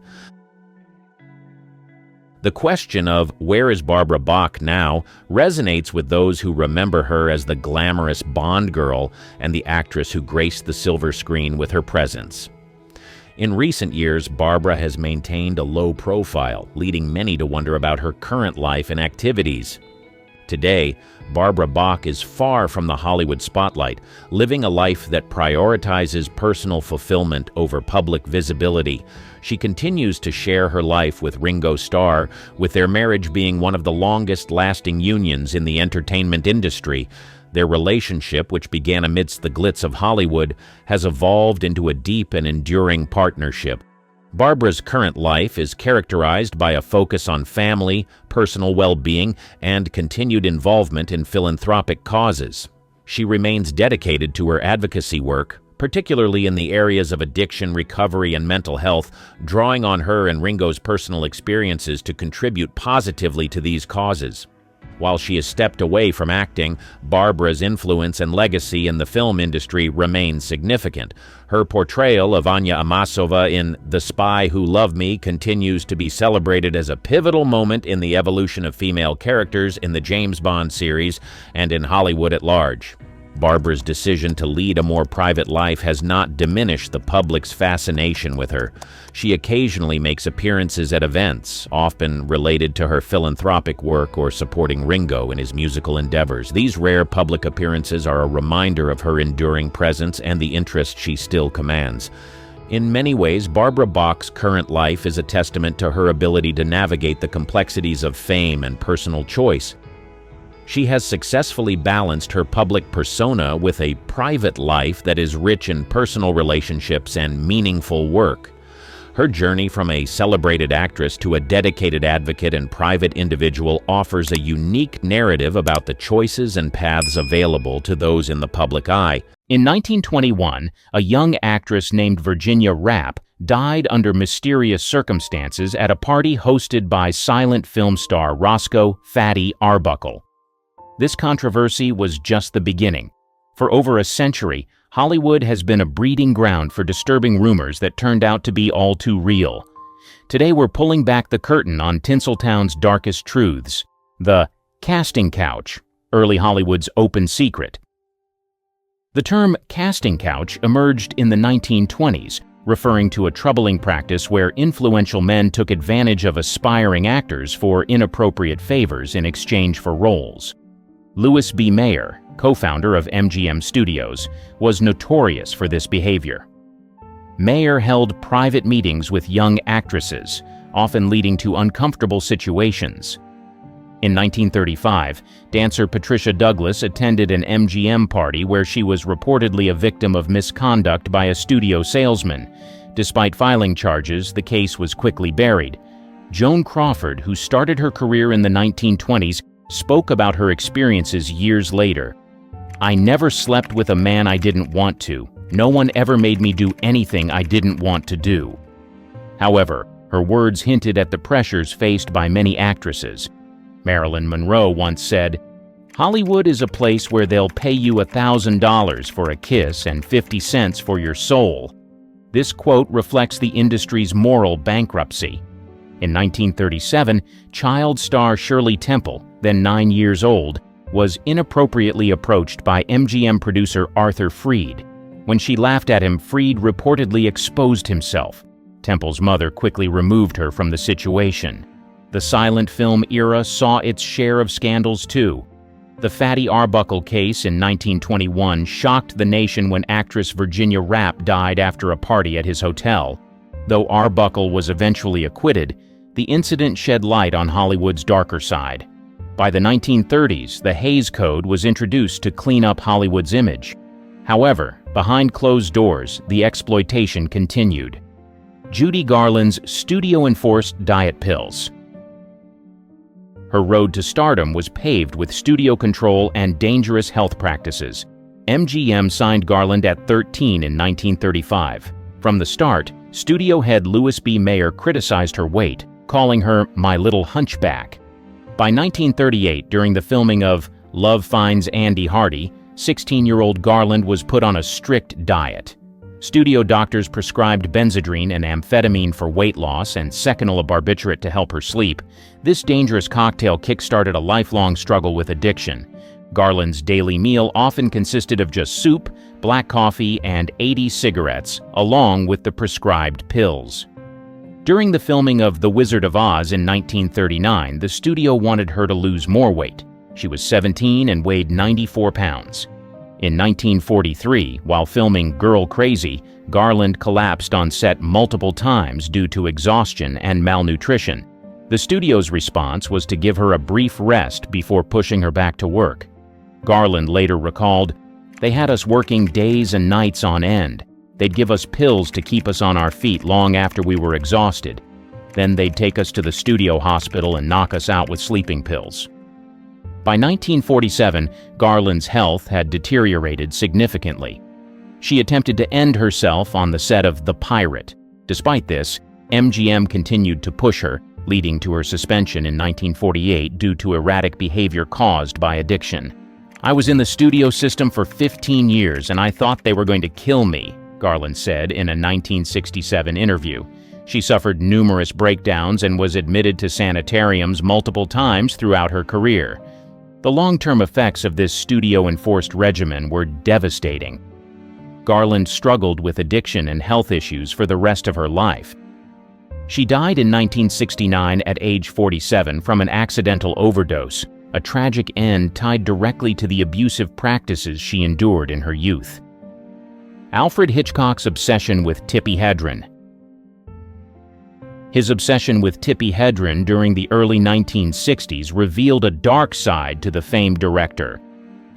A: The question of where is Barbara Bach now resonates with those who remember her as the glamorous Bond girl and the actress who graced the silver screen with her presence. In recent years, Barbara has maintained a low profile, leading many to wonder about her current life and activities. Today, Barbara Bach is far from the Hollywood spotlight, living a life that prioritizes personal fulfillment over public visibility. She continues to share her life with Ringo Starr, with their marriage being one of the longest-lasting unions in the entertainment industry. Their relationship, which began amidst the glitz of Hollywood, has evolved into a deep and enduring partnership. Barbara's current life is characterized by a focus on family, personal well-being, and continued involvement in philanthropic causes. She remains dedicated to her advocacy work, particularly in the areas of addiction, recovery, and mental health, drawing on her and Ringo's personal experiences to contribute positively to these causes. While she has stepped away from acting, Barbara's influence and legacy in the film industry remains significant. Her portrayal of Anya Amasova in The Spy Who Loved Me continues to be celebrated as a pivotal moment in the evolution of female characters in the James Bond series and in Hollywood at large. Barbara's decision to lead a more private life has not diminished the public's fascination with her. She occasionally makes appearances at events, often related to her philanthropic work or supporting Ringo in his musical endeavors. These rare public appearances are a reminder of her enduring presence and the interest she still commands. In many ways, Barbara Bach's current life is a testament to her ability to navigate the complexities of fame and personal choice. She has successfully balanced her public persona with a private life that is rich in personal relationships and meaningful work. Her journey from a celebrated actress to a dedicated advocate and private individual offers a unique narrative about the choices and paths available to those in the public eye. In 1921, a young actress named Virginia Rappe died under mysterious circumstances at a party hosted by silent film star Roscoe "Fatty" Arbuckle. This controversy was just the beginning. For over a century, Hollywood has been a breeding ground for disturbing rumors that turned out to be all too real. Today we're pulling back the curtain on Tinseltown's darkest truths, the casting couch, early Hollywood's open secret. The term casting couch emerged in the 1920s, referring to a troubling practice where influential men took advantage of aspiring actors for inappropriate favors in exchange for roles. Louis B. Mayer, co-founder of MGM Studios, was notorious for this behavior. Mayer held private meetings with young actresses, often leading to uncomfortable situations. In 1935, dancer Patricia Douglas attended an MGM party where she was reportedly a victim of misconduct by a studio salesman. Despite filing charges, the case was quickly buried. Joan Crawford, who started her career in the 1920s, spoke about her experiences years later. "I never slept with a man I didn't want to. No one ever made me do anything I didn't want to do." However, her words hinted at the pressures faced by many actresses. Marilyn Monroe once said, "Hollywood is a place where they'll pay you $1,000 for a kiss and 50 cents for your soul." This quote reflects the industry's moral bankruptcy. In 1937, child star Shirley Temple, then 9 years old, was inappropriately approached by MGM producer Arthur Freed. When she laughed at him, Freed reportedly exposed himself. Temple's mother quickly removed her from the situation. The silent film era saw its share of scandals too. The Fatty Arbuckle case in 1921 shocked the nation when actress Virginia Rappe died after a party at his hotel. Though Arbuckle was eventually acquitted, the incident shed light on Hollywood's darker side. By the 1930s, the Hays Code was introduced to clean up Hollywood's image. However, behind closed doors, the exploitation continued. Judy Garland's studio-enforced diet pills. Her road to stardom was paved with studio control and dangerous health practices. MGM signed Garland at 13 in 1935. From the start, studio head Louis B. Mayer criticized her weight, calling her "my little hunchback." By 1938, during the filming of Love Finds Andy Hardy, 16-year-old Garland was put on a strict diet. Studio doctors prescribed Benzedrine and amphetamine for weight loss and seconal barbiturate to help her sleep. This dangerous cocktail kick-started a lifelong struggle with addiction. Garland's daily meal often consisted of just soup, black coffee, and 80 cigarettes, along with the prescribed pills. During the filming of The Wizard of Oz in 1939, the studio wanted her to lose more weight. She was 17 and weighed 94 pounds. In 1943, while filming Girl Crazy, Garland collapsed on set multiple times due to exhaustion and malnutrition. The studio's response was to give her a brief rest before pushing her back to work. Garland later recalled, "They had us working days and nights on end. They'd give us pills to keep us on our feet long after we were exhausted. Then they'd take us to the studio hospital and knock us out with sleeping pills." By 1947, Garland's health had deteriorated significantly. She attempted to end herself on the set of The Pirate. Despite this, MGM continued to push her, leading to her suspension in 1948 due to erratic behavior caused by addiction. "I was in the studio system for 15 years and I thought they were going to kill me," Garland said in a 1967 interview. She suffered numerous breakdowns and was admitted to sanitariums multiple times throughout her career. The long-term effects of this studio-enforced regimen were devastating. Garland struggled with addiction and health issues for the rest of her life. She died in 1969 at age 47 from an accidental overdose, a tragic end tied directly to the abusive practices she endured in her youth. Alfred Hitchcock's obsession with Tippi Hedren. His obsession with Tippi Hedren during the early 1960s revealed a dark side to the famed director.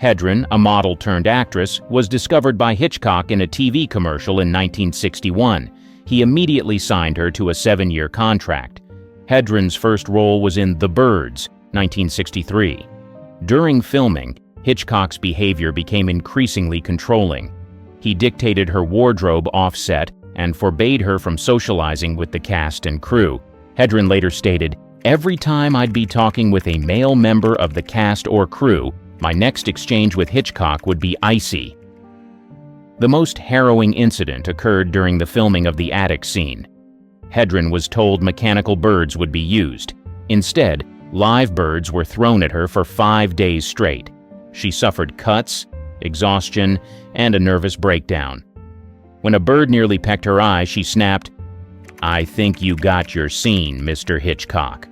A: Hedren, a model-turned-actress, was discovered by Hitchcock in a TV commercial in 1961. He immediately signed her to a 7-year contract. Hedren's first role was in The Birds, 1963. During filming, Hitchcock's behavior became increasingly controlling. He dictated her wardrobe off-set and forbade her from socializing with the cast and crew. Hedren later stated, "Every time I'd be talking with a male member of the cast or crew, my next exchange with Hitchcock would be icy." The most harrowing incident occurred during the filming of the attic scene. Hedren was told mechanical birds would be used. Instead, live birds were thrown at her for 5 days straight. She suffered cuts, exhaustion, and a nervous breakdown. When a bird nearly pecked her eye, she snapped, "I think you got your scene, Mr. Hitchcock."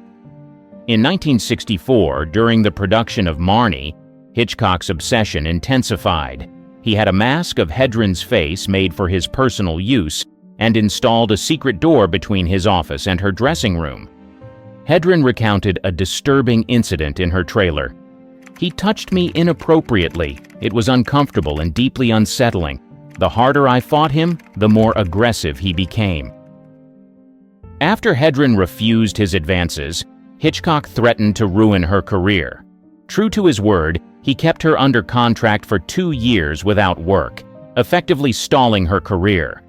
A: In 1964, during the production of Marnie, Hitchcock's obsession intensified. He had a mask of Hedren's face made for his personal use and installed a secret door between his office and her dressing room. Hedren recounted a disturbing incident in her trailer. "He touched me inappropriately. It was uncomfortable and deeply unsettling. The harder I fought him, the more aggressive he became." After Hedren refused his advances, Hitchcock threatened to ruin her career. True to his word, he kept her under contract for 2 years without work, effectively stalling her career.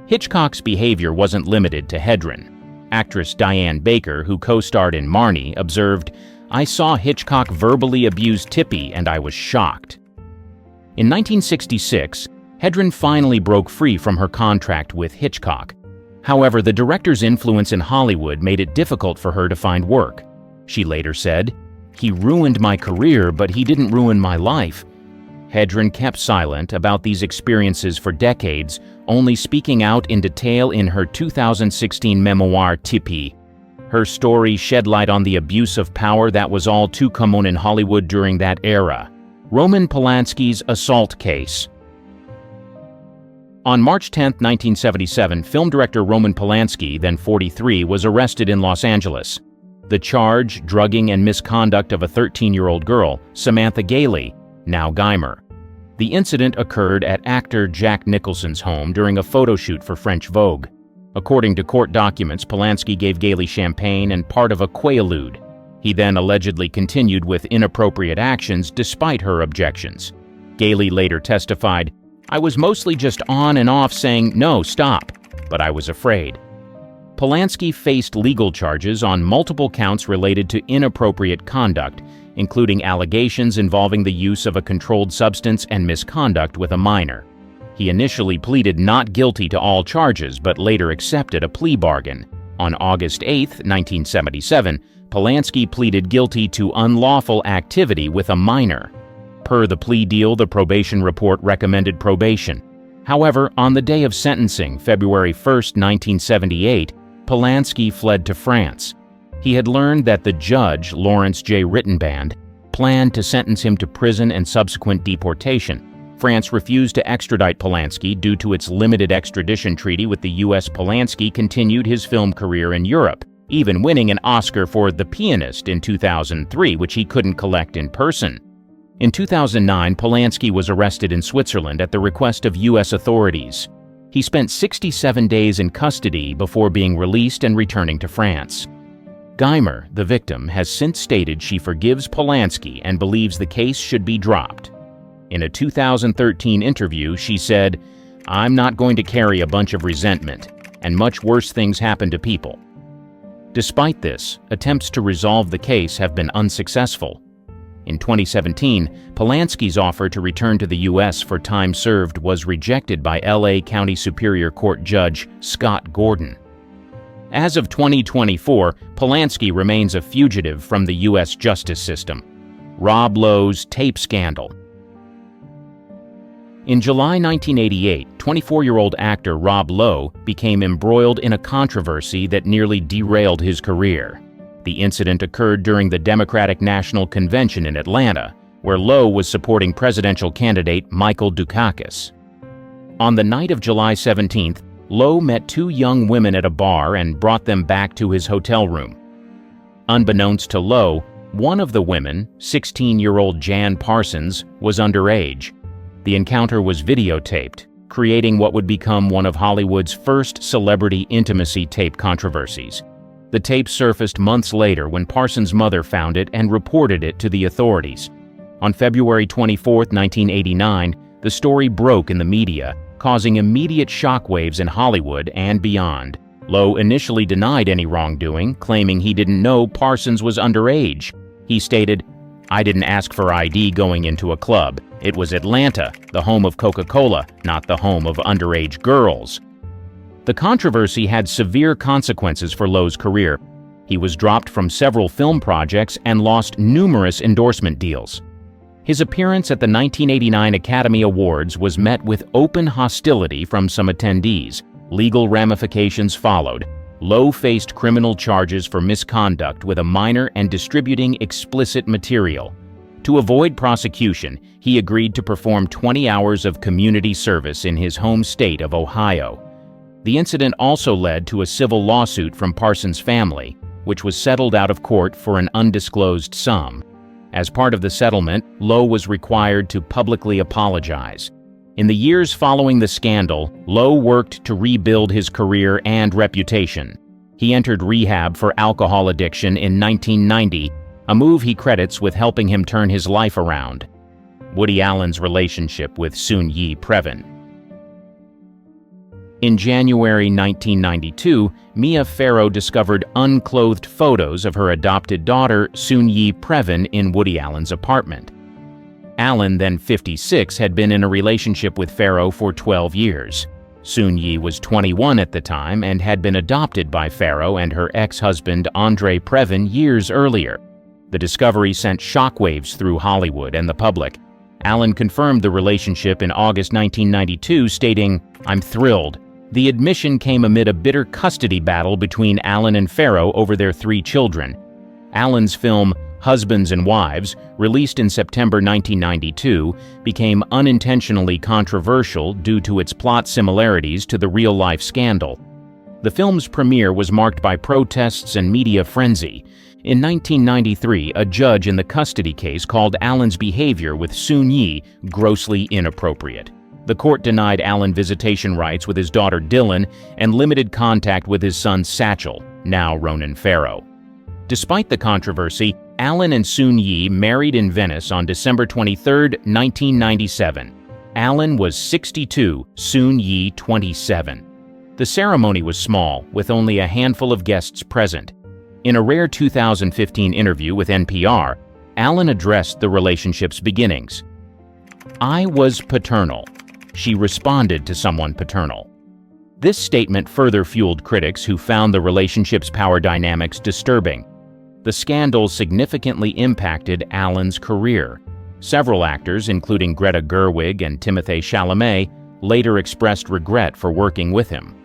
A: Hitchcock's behavior wasn't limited to Hedren. Actress Diane Baker, who co-starred in Marnie, observed, "I saw Hitchcock verbally abuse Tippy and I was shocked." In 1966, Hedren finally broke free from her contract with Hitchcock. However, the director's influence in Hollywood made it difficult for her to find work. She later said, "He ruined my career, but he didn't ruin my life." Hedren kept silent about these experiences for decades, only speaking out in detail in her 2016 memoir, Tippy. Her story shed light on the abuse of power that was all too common in Hollywood during that era. Roman Polanski's assault case. On March 10, 1977, film director Roman Polanski, then 43, was arrested in Los Angeles. The charge, drugging and misconduct of a 13-year-old girl, Samantha Gailey, now Geimer. The incident occurred at actor Jack Nicholson's home during a photo shoot for French Vogue. According to court documents, Polanski gave Gailey champagne and part of a Quaalude. He then allegedly continued with inappropriate actions despite her objections. Gailey later testified, "I was mostly just on and off saying, 'No, stop,' but I was afraid." Polanski faced legal charges on multiple counts related to inappropriate conduct, including allegations involving the use of a controlled substance and misconduct with a minor. He initially pleaded not guilty to all charges, but later accepted a plea bargain. On August 8, 1977, Polanski pleaded guilty to unlawful activity with a minor. Per the plea deal, the probation report recommended probation. However, on the day of sentencing, February 1, 1978, Polanski fled to France. He had learned that the judge, Lawrence J. Rittenband, planned to sentence him to prison and subsequent deportation. France refused to extradite Polanski due to its limited extradition treaty with the U.S. Polanski continued his film career in Europe, even winning an Oscar for The Pianist in 2003, which he couldn't collect in person. In 2009, Polanski was arrested in Switzerland at the request of U.S. authorities. He spent 67 days in custody before being released and returning to France. Geimer, the victim, has since stated she forgives Polanski and believes the case should be dropped. In a 2013 interview, she said, "I'm not going to carry a bunch of resentment, and much worse things happen to people." Despite this, attempts to resolve the case have been unsuccessful. In 2017, Polanski's offer to return to the U.S. for time served was rejected by L.A. County Superior Court Judge Scott Gordon. As of 2024, Polanski remains a fugitive from the U.S. justice system. Rob Lowe's tape scandal. In July 1988, 24-year-old actor Rob Lowe became embroiled in a controversy that nearly derailed his career. The incident occurred during the Democratic National Convention in Atlanta, where Lowe was supporting presidential candidate Michael Dukakis. On the night of July 17th, Lowe met 2 young women at a bar and brought them back to his hotel room. Unbeknownst to Lowe, one of the women, 16-year-old Jan Parsons, was underage. The encounter was videotaped, creating what would become one of Hollywood's first celebrity intimacy tape controversies. The tape surfaced months later when Parsons' mother found it and reported it to the authorities. On February 24, 1989, the story broke in the media, causing immediate shockwaves in Hollywood and beyond. Lowe initially denied any wrongdoing, claiming he didn't know Parsons was underage. He stated, "I didn't ask for ID going into a club. It was Atlanta, the home of Coca-Cola, not the home of underage girls." The controversy had severe consequences for Lowe's career. He was dropped from several film projects and lost numerous endorsement deals. His appearance at the 1989 Academy Awards was met with open hostility from some attendees. Legal ramifications followed. Lowe faced criminal charges for misconduct with a minor and distributing explicit material. To avoid prosecution, he agreed to perform 20 hours of community service in his home state of Ohio. The incident also led to a civil lawsuit from Parsons' family, which was settled out of court for an undisclosed sum. As part of the settlement, Lowe was required to publicly apologize. In the years following the scandal, Lowe worked to rebuild his career and reputation. He entered rehab for alcohol addiction in 1990, a move he credits with helping him turn his life around. Woody Allen's relationship with Soon-Yi Previn. In January 1992, Mia Farrow discovered unclothed photos of her adopted daughter, Soon-Yi Previn, in Woody Allen's apartment. Allen, then 56, had been in a relationship with Farrow for 12 years. Soon-Yi was 21 at the time and had been adopted by Farrow and her ex-husband Andre Previn years earlier. The discovery sent shockwaves through Hollywood and the public. Allen confirmed the relationship in August 1992, stating, "I'm thrilled." The admission came amid a bitter custody battle between Allen and Farrow over their 3 children. Allen's film Husbands and Wives, released in September 1992, became unintentionally controversial due to its plot similarities to the real-life scandal. The film's premiere was marked by protests and media frenzy. In 1993, a judge in the custody case called Allen's behavior with Soon-Yi grossly inappropriate. The court denied Allen visitation rights with his daughter Dylan and limited contact with his son Satchel, now Ronan Farrow. Despite the controversy, Allen and Soon-Yi married in Venice on December 23, 1997. Allen was 62, Soon-Yi 27. The ceremony was small, with only a handful of guests present. In a rare 2015 interview with NPR, Allen addressed the relationship's beginnings. "I was paternal. She responded to someone paternal." This statement further fueled critics who found the relationship's power dynamics disturbing. The scandal significantly impacted Allen's career. Several actors, including Greta Gerwig and Timothée Chalamet, later expressed regret for working with him.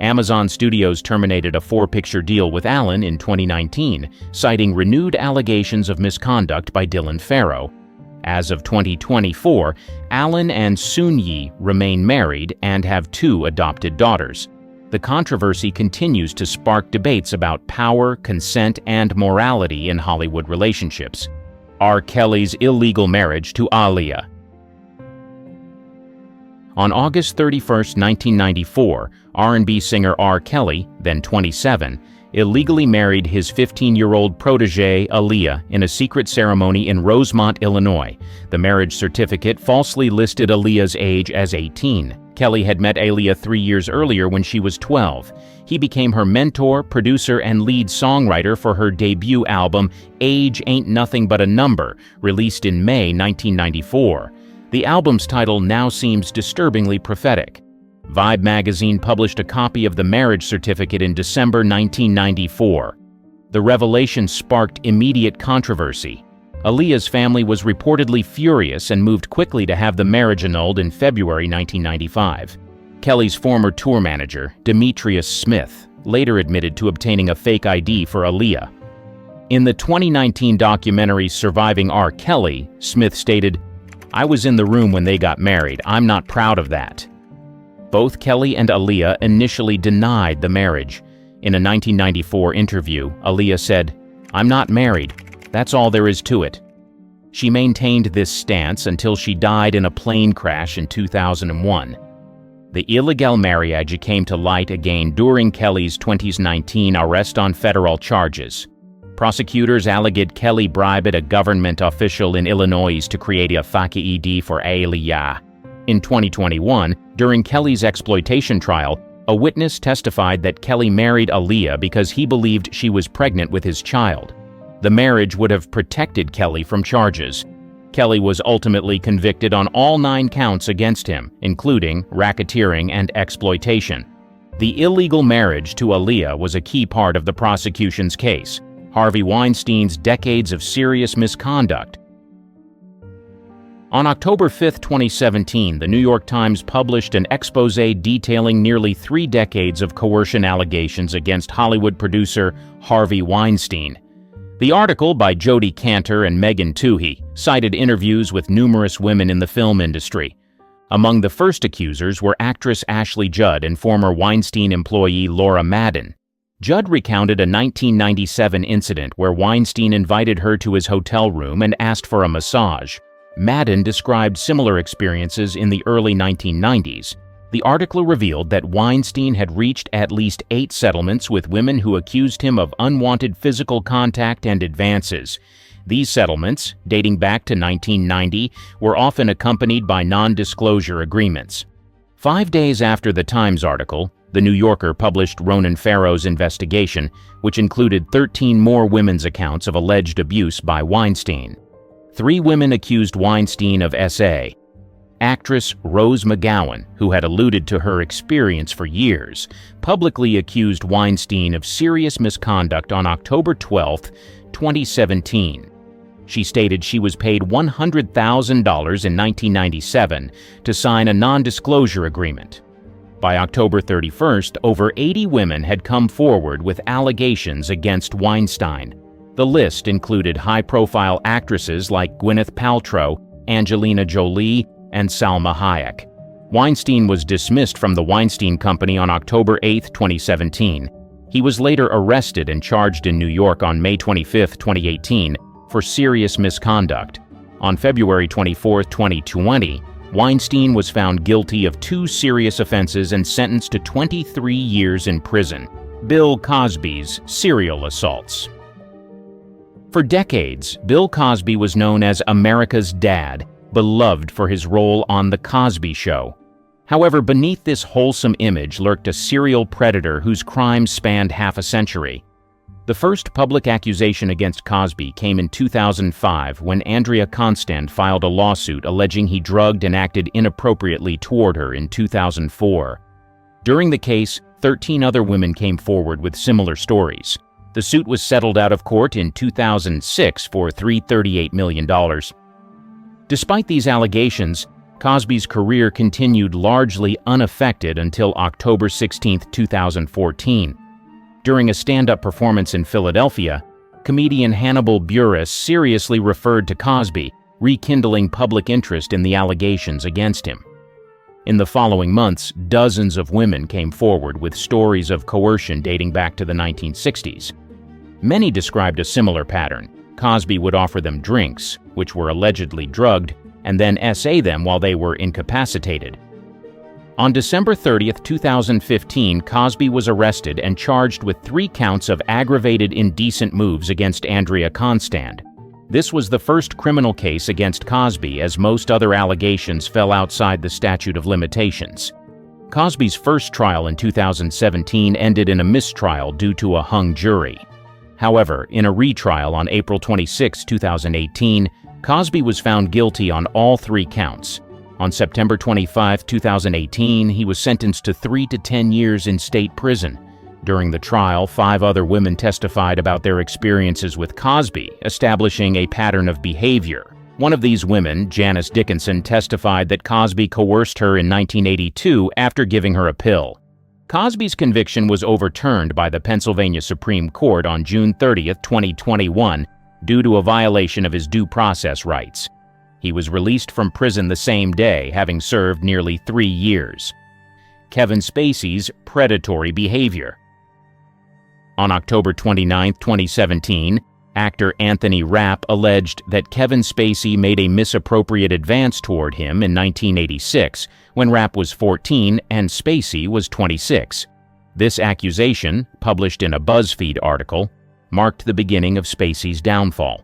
A: Amazon Studios terminated a 4-picture deal with Allen in 2019, citing renewed allegations of misconduct by Dylan Farrow. As of 2024, Allen and Soon-Yi remain married and have 2 adopted daughters. The controversy continues to spark debates about power, consent, and morality in Hollywood relationships. R. Kelly's illegal marriage to Aaliyah. On August 31, 1994, R&B singer R. Kelly, then 27, illegally married his 15-year-old protégée Aaliyah in a secret ceremony in Rosemont, Illinois. The marriage certificate falsely listed Aaliyah's age as 18. Kelly had met Aaliyah 3 years earlier when she was 12. He became her mentor, producer, and lead songwriter for her debut album, Age Ain't Nothing But a Number, released in May 1994. The album's title now seems disturbingly prophetic. Vibe magazine published a copy of the marriage certificate in December 1994. The revelation sparked immediate controversy. Aaliyah's family was reportedly furious and moved quickly to have the marriage annulled in February 1995. Kelly's former tour manager, Demetrius Smith, later admitted to obtaining a fake ID for Aaliyah. In the 2019 documentary Surviving R. Kelly, Smith stated, "I was in the room when they got married. I'm not proud of that." Both Kelly and Aaliyah initially denied the marriage. In a 1994 interview, Aaliyah said, "I'm not married. That's all there is to it." She maintained this stance until she died in a plane crash in 2001. The illegal marriage came to light again during Kelly's 2019 arrest on federal charges. Prosecutors alleged Kelly bribed a government official in Illinois to create a fake ID for Aaliyah. In 2021, during Kelly's exploitation trial, a witness testified that Kelly married Aaliyah because he believed she was pregnant with his child. The marriage would have protected Kelly from charges. Kelly was ultimately convicted on all 9 counts against him, including racketeering and exploitation. The illegal marriage to Aaliyah was a key part of the prosecution's case. Harvey Weinstein's decades of serious misconduct. On October 5, 2017, the New York Times published an exposé detailing nearly 3 decades of coercion allegations against Hollywood producer Harvey Weinstein. The article, by Jodie Cantor and Megan Toohey, cited interviews with numerous women in the film industry. Among the first accusers were actress Ashley Judd and former Weinstein employee Laura Madden. Judd recounted a 1997 incident where Weinstein invited her to his hotel room and asked for a massage. Madden described similar experiences in the early 1990s. The article revealed that Weinstein had reached at least 8 settlements with women who accused him of unwanted physical contact and advances. These settlements, dating back to 1990, were often accompanied by non-disclosure agreements. 5 days after the Times article, The New Yorker published Ronan Farrow's investigation, which included 13 more women's accounts of alleged abuse by Weinstein. 3 women accused Weinstein of SA. Actress Rose McGowan, who had alluded to her experience for years, publicly accused Weinstein of serious misconduct on October 12, 2017. She stated she was paid $100,000 in 1997 to sign a non-disclosure agreement. By October 31st, over 80 women had come forward with allegations against Weinstein. The list included high-profile actresses like Gwyneth Paltrow, Angelina Jolie, and Salma Hayek. Weinstein was dismissed from the Weinstein Company on October 8, 2017. He was later arrested and charged in New York on May 25, 2018, for serious misconduct. On February 24, 2020, Weinstein was found guilty of 2 serious offenses and sentenced to 23 years in prison. Bill Cosby's serial assaults. For decades, Bill Cosby was known as America's dad, beloved for his role on The Cosby Show. However, beneath this wholesome image lurked a serial predator whose crimes spanned half a century. The first public accusation against Cosby came in 2005 when Andrea Constand filed a lawsuit alleging he drugged and acted inappropriately toward her in 2004. During the case, 13 other women came forward with similar stories. The suit was settled out of court in 2006 for $338 million. Despite these allegations, Cosby's career continued largely unaffected until October 16, 2014. During a stand-up performance in Philadelphia, comedian Hannibal Buress seriously referred to Cosby, rekindling public interest in the allegations against him. In the following months, dozens of women came forward with stories of coercion dating back to the 1960s. Many described a similar pattern. Cosby would offer them drinks, which were allegedly drugged, and then SA them while they were incapacitated. On December 30, 2015, Cosby was arrested and charged with 3 counts of aggravated indecent moves against Andrea Constand. This was the first criminal case against Cosby, as most other allegations fell outside the statute of limitations. Cosby's first trial in 2017 ended in a mistrial due to a hung jury. However, in a retrial on April 26, 2018, Cosby was found guilty on all 3 counts. On September 25, 2018, he was sentenced to 3 to 10 years in state prison. During the trial, 5 other women testified about their experiences with Cosby, establishing a pattern of behavior. One of these women, Janice Dickinson, testified that Cosby coerced her in 1982 after giving her a pill. Cosby's conviction was overturned by the Pennsylvania Supreme Court on June 30, 2021, due to a violation of his due process rights. He was released from prison the same day, having served nearly 3 years. Kevin Spacey's predatory behavior. On October 29, 2017, actor Anthony Rapp alleged that Kevin Spacey made a misappropriate advance toward him in 1986, when Rapp was 14 and Spacey was 26. This accusation, published in a BuzzFeed article, marked the beginning of Spacey's downfall.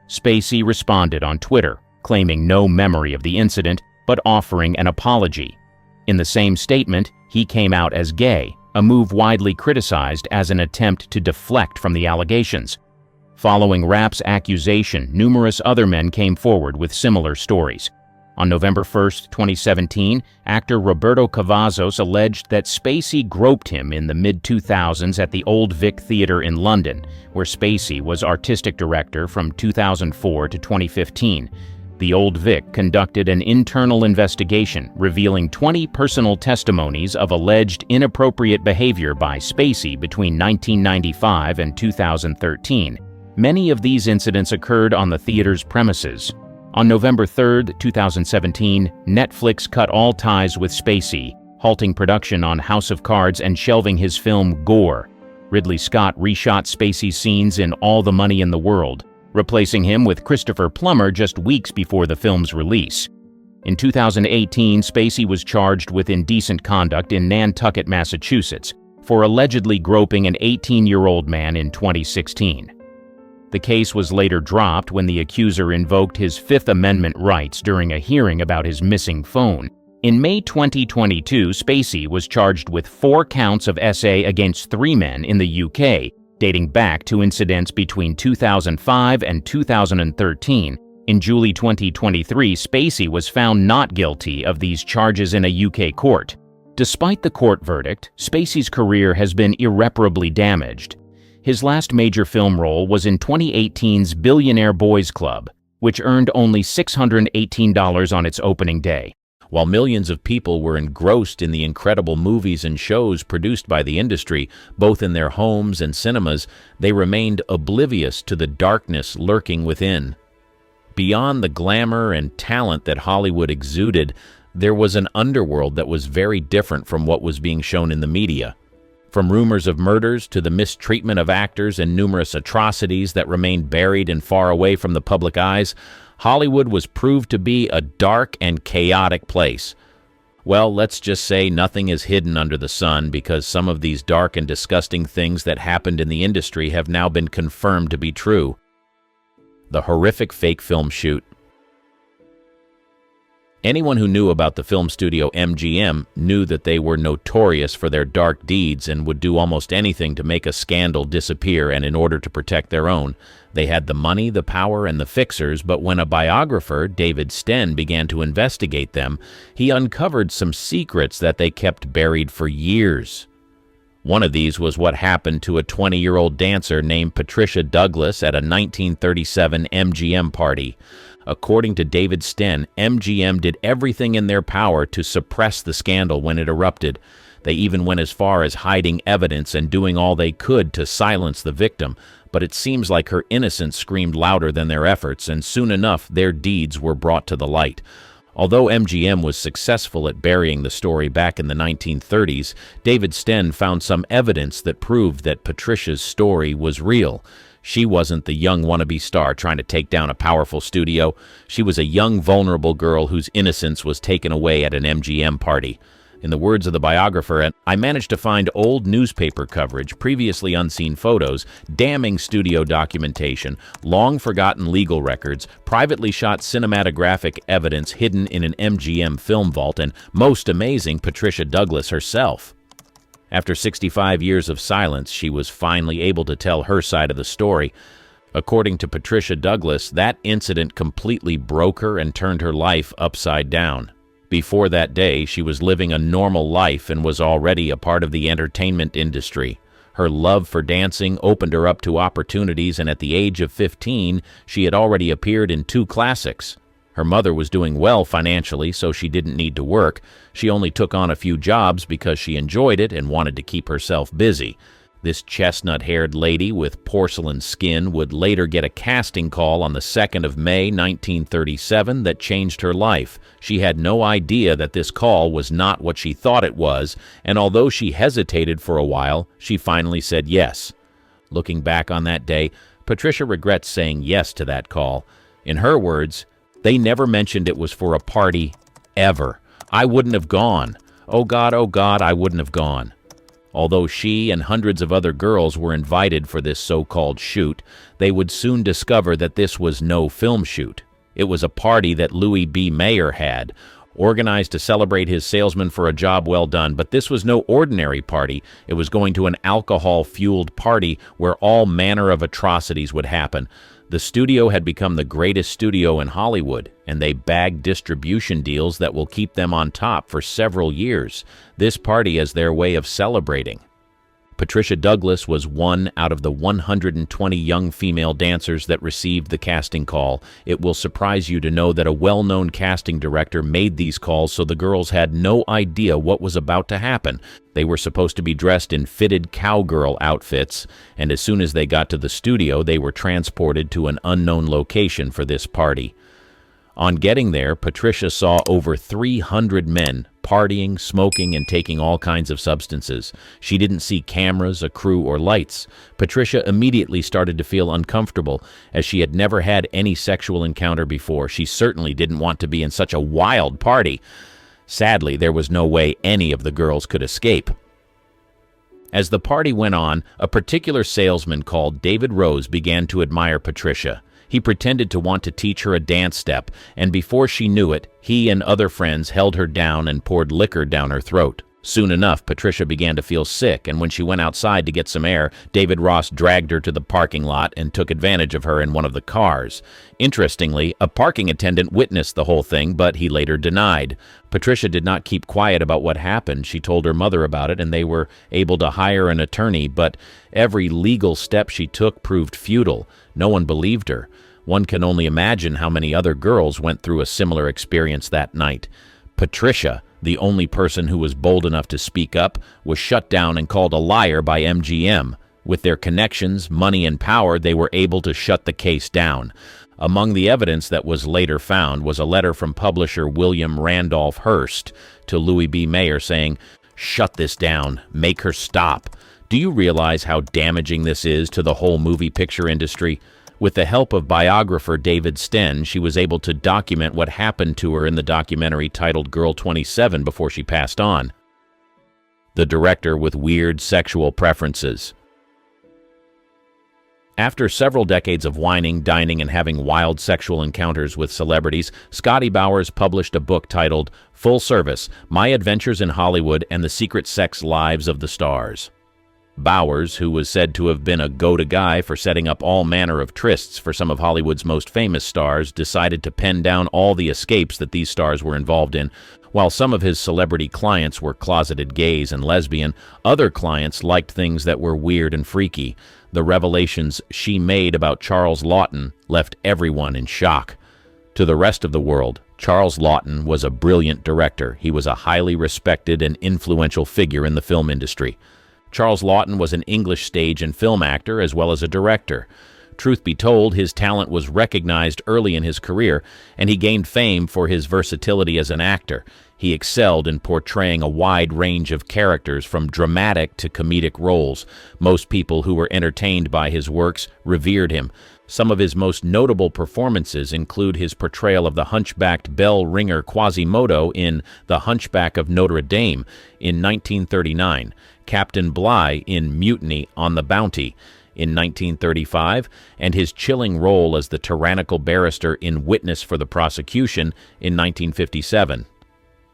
A: Spacey responded on Twitter, claiming no memory of the incident, but offering an apology. In the same statement, he came out as gay, a move widely criticized as an attempt to deflect from the allegations. Following Rapp's accusation, numerous other men came forward with similar stories. On November 1, 2017, actor Roberto Cavazos alleged that Spacey groped him in the mid-2000s at the Old Vic Theatre in London, where Spacey was artistic director from 2004 to 2015. The Old Vic conducted an internal investigation revealing 20 personal testimonies of alleged inappropriate behavior by Spacey between 1995 and 2013. Many of these incidents occurred on the theater's premises. On November 3, 2017, Netflix cut all ties with Spacey, halting production on House of Cards and shelving his film Gore. Ridley Scott reshot Spacey's scenes in All the Money in the World, replacing him with Christopher Plummer just weeks before the film's release. In 2018, Spacey was charged with indecent conduct in Nantucket, Massachusetts, for allegedly groping an 18-year-old man in 2016. The case was later dropped when the accuser invoked his Fifth Amendment rights during a hearing about his missing phone. In May 2022, Spacey was charged with 4 counts of SA against 3 men in the UK, dating back to incidents between 2005 and 2013. In July 2023, Spacey was found not guilty of these charges in a UK court. Despite the court verdict, Spacey's career has been irreparably damaged. His last major film role was in 2018's Billionaire Boys Club, which earned only $618 on its opening day.
B: While millions of people were engrossed in the incredible movies and shows produced by the industry, both in their homes and cinemas, they remained oblivious to the darkness lurking within. Beyond the glamour and talent that Hollywood exuded, there was an underworld that was very different from what was being shown in the media. From rumors of murders to the mistreatment of actors and numerous atrocities that remained buried and far away from the public eyes, Hollywood was proved to be a dark and chaotic place. Well, let's just say nothing is hidden under the sun, because some of these dark and disgusting things that happened in the industry have now been confirmed to be true. The horrific fake film shoot. Anyone who knew about the film studio MGM knew that they were notorious for their dark deeds and would do almost anything to make a scandal disappear, and in order to protect their own. They had the money, the power, and the fixers, but when a biographer, David Sten, began to investigate them, he uncovered some secrets that they kept buried for years. One of these was what happened to a 20-year-old dancer named Patricia Douglas at a 1937 MGM party. According to David Sten, MGM did everything in their power to suppress the scandal when it erupted. They even went as far as hiding evidence and doing all they could to silence the victim, but it seems like her innocence screamed louder than their efforts, and soon enough their deeds were brought to the light. Although MGM was successful at burying the story back in the 1930s, David Sten found some evidence that proved that Patricia's story was real. She wasn't the young wannabe star trying to take down a powerful studio. She was a young, vulnerable girl whose innocence was taken away at an MGM party. In the words of the biographer, I managed to find old newspaper coverage, previously unseen photos, damning studio documentation, long-forgotten legal records, privately shot cinematographic evidence hidden in an MGM film vault, and, most amazing, Patricia Douglas herself. After 65 years of silence, she was finally able to tell her side of the story. According to Patricia Douglas, that incident completely broke her and turned her life upside down. Before that day, she was living a normal life and was already a part of the entertainment industry. Her love for dancing opened her up to opportunities, and at the age of 15, she had already appeared in 2 classics. Her mother was doing well financially, so she didn't need to work. She only took on a few jobs because she enjoyed it and wanted to keep herself busy. This chestnut-haired lady with porcelain skin would later get a casting call on the 2nd of May, 1937 that changed her life. She had no idea that this call was not what she thought it was, and although she hesitated for a while, she finally said yes. Looking back on that day, Patricia regrets saying yes to that call. In her words, "They never mentioned it was for a party, ever. I wouldn't have gone. Oh God, I wouldn't have gone." Although she and hundreds of other girls were invited for this so-called shoot, they would soon discover that this was no film shoot. It was a party that Louis B. Mayer had, organized to celebrate his salesman for a job well done, but this was no ordinary party. It was going to an alcohol-fueled party where all manner of atrocities would happen. The studio had become the greatest studio in Hollywood, and they bagged distribution deals that will keep them on top for several years. This party as their way of celebrating. Patricia Douglas was one out of the 120 young female dancers that received the casting call. It will surprise you to know that a well-known casting director made these calls so the girls had no idea what was about to happen. They were supposed to be dressed in fitted cowgirl outfits, and as soon as they got to the studio, they were transported to an unknown location for this party. On getting there, Patricia saw over 300 men partying, smoking, and taking all kinds of substances. She didn't see cameras, a crew, or lights. Patricia immediately started to feel uncomfortable, as she had never had any sexual encounter before. She certainly didn't want to be in such a wild party. Sadly, there was no way any of the girls could escape. As the party went on, a particular salesman called David Rose began to admire Patricia. He pretended to want to teach her a dance step, and before she knew it, he and other friends held her down and poured liquor down her throat. Soon enough, Patricia began to feel sick, and when she went outside to get some air, David Ross dragged her to the parking lot and took advantage of her in one of the cars. Interestingly, a parking attendant witnessed the whole thing, but he later denied. Patricia did not keep quiet about what happened. She told her mother about it, and they were able to hire an attorney, but every legal step she took proved futile. No one believed her. One can only imagine how many other girls went through a similar experience that night. Patricia, the only person who was bold enough to speak up, was shut down and called a liar by MGM. With their connections, money, and power, they were able to shut the case down. Among the evidence that was later found was a letter from publisher William Randolph Hearst to Louis B. Mayer saying, "Shut this down. Make her stop." Do you realize how damaging this is to the whole movie picture industry? With the help of biographer David Sten, she was able to document what happened to her in the documentary titled Girl 27 before she passed on. The director with weird sexual preferences. After several decades of whining, dining, and having wild sexual encounters with celebrities, Scotty Bowers published a book titled Full Service: My Adventures in Hollywood and the Secret Sex Lives of the Stars. Bowers, who was said to have been a go-to guy for setting up all manner of trysts for some of Hollywood's most famous stars, decided to pen down all the escapes that these stars were involved in. While some of his celebrity clients were closeted gays and lesbian, other clients liked things that were weird and freaky. The revelations she made about Charles Laughton left everyone in shock. To the rest of the world, Charles Laughton was a brilliant director. He was a highly respected and influential figure in the film industry. Charles Laughton was an English stage and film actor as well as a director. Truth be told, his talent was recognized early in his career, and he gained fame for his versatility as an actor. He excelled in portraying a wide range of characters, from dramatic to comedic roles. Most people who were entertained by his works revered him. Some of his most notable performances include his portrayal of the hunchbacked bell ringer Quasimodo in The Hunchback of Notre Dame in 1939, Captain Bligh in Mutiny on the Bounty in 1935, and his chilling role as the tyrannical barrister in Witness for the Prosecution in 1957.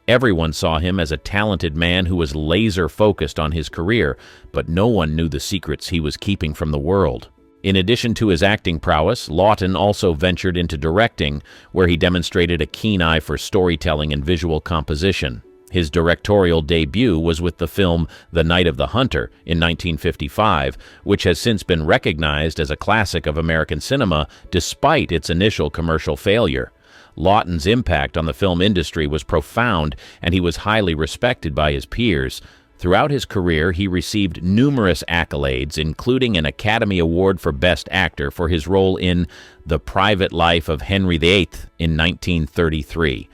B: Everyone saw him as a talented man who was laser-focused on his career, but no one knew the secrets he was keeping from the world. In addition to his acting prowess, Laughton also ventured into directing, where he demonstrated a keen eye for storytelling and visual composition. His directorial debut was with the film The Night of the Hunter in 1955, which has since been recognized as a classic of American cinema despite its initial commercial failure. Laughton's impact on the film industry was profound, and he was highly respected by his peers. Throughout his career, he received numerous accolades, including an Academy Award for Best Actor for his role in The Private Life of Henry VIII in 1933.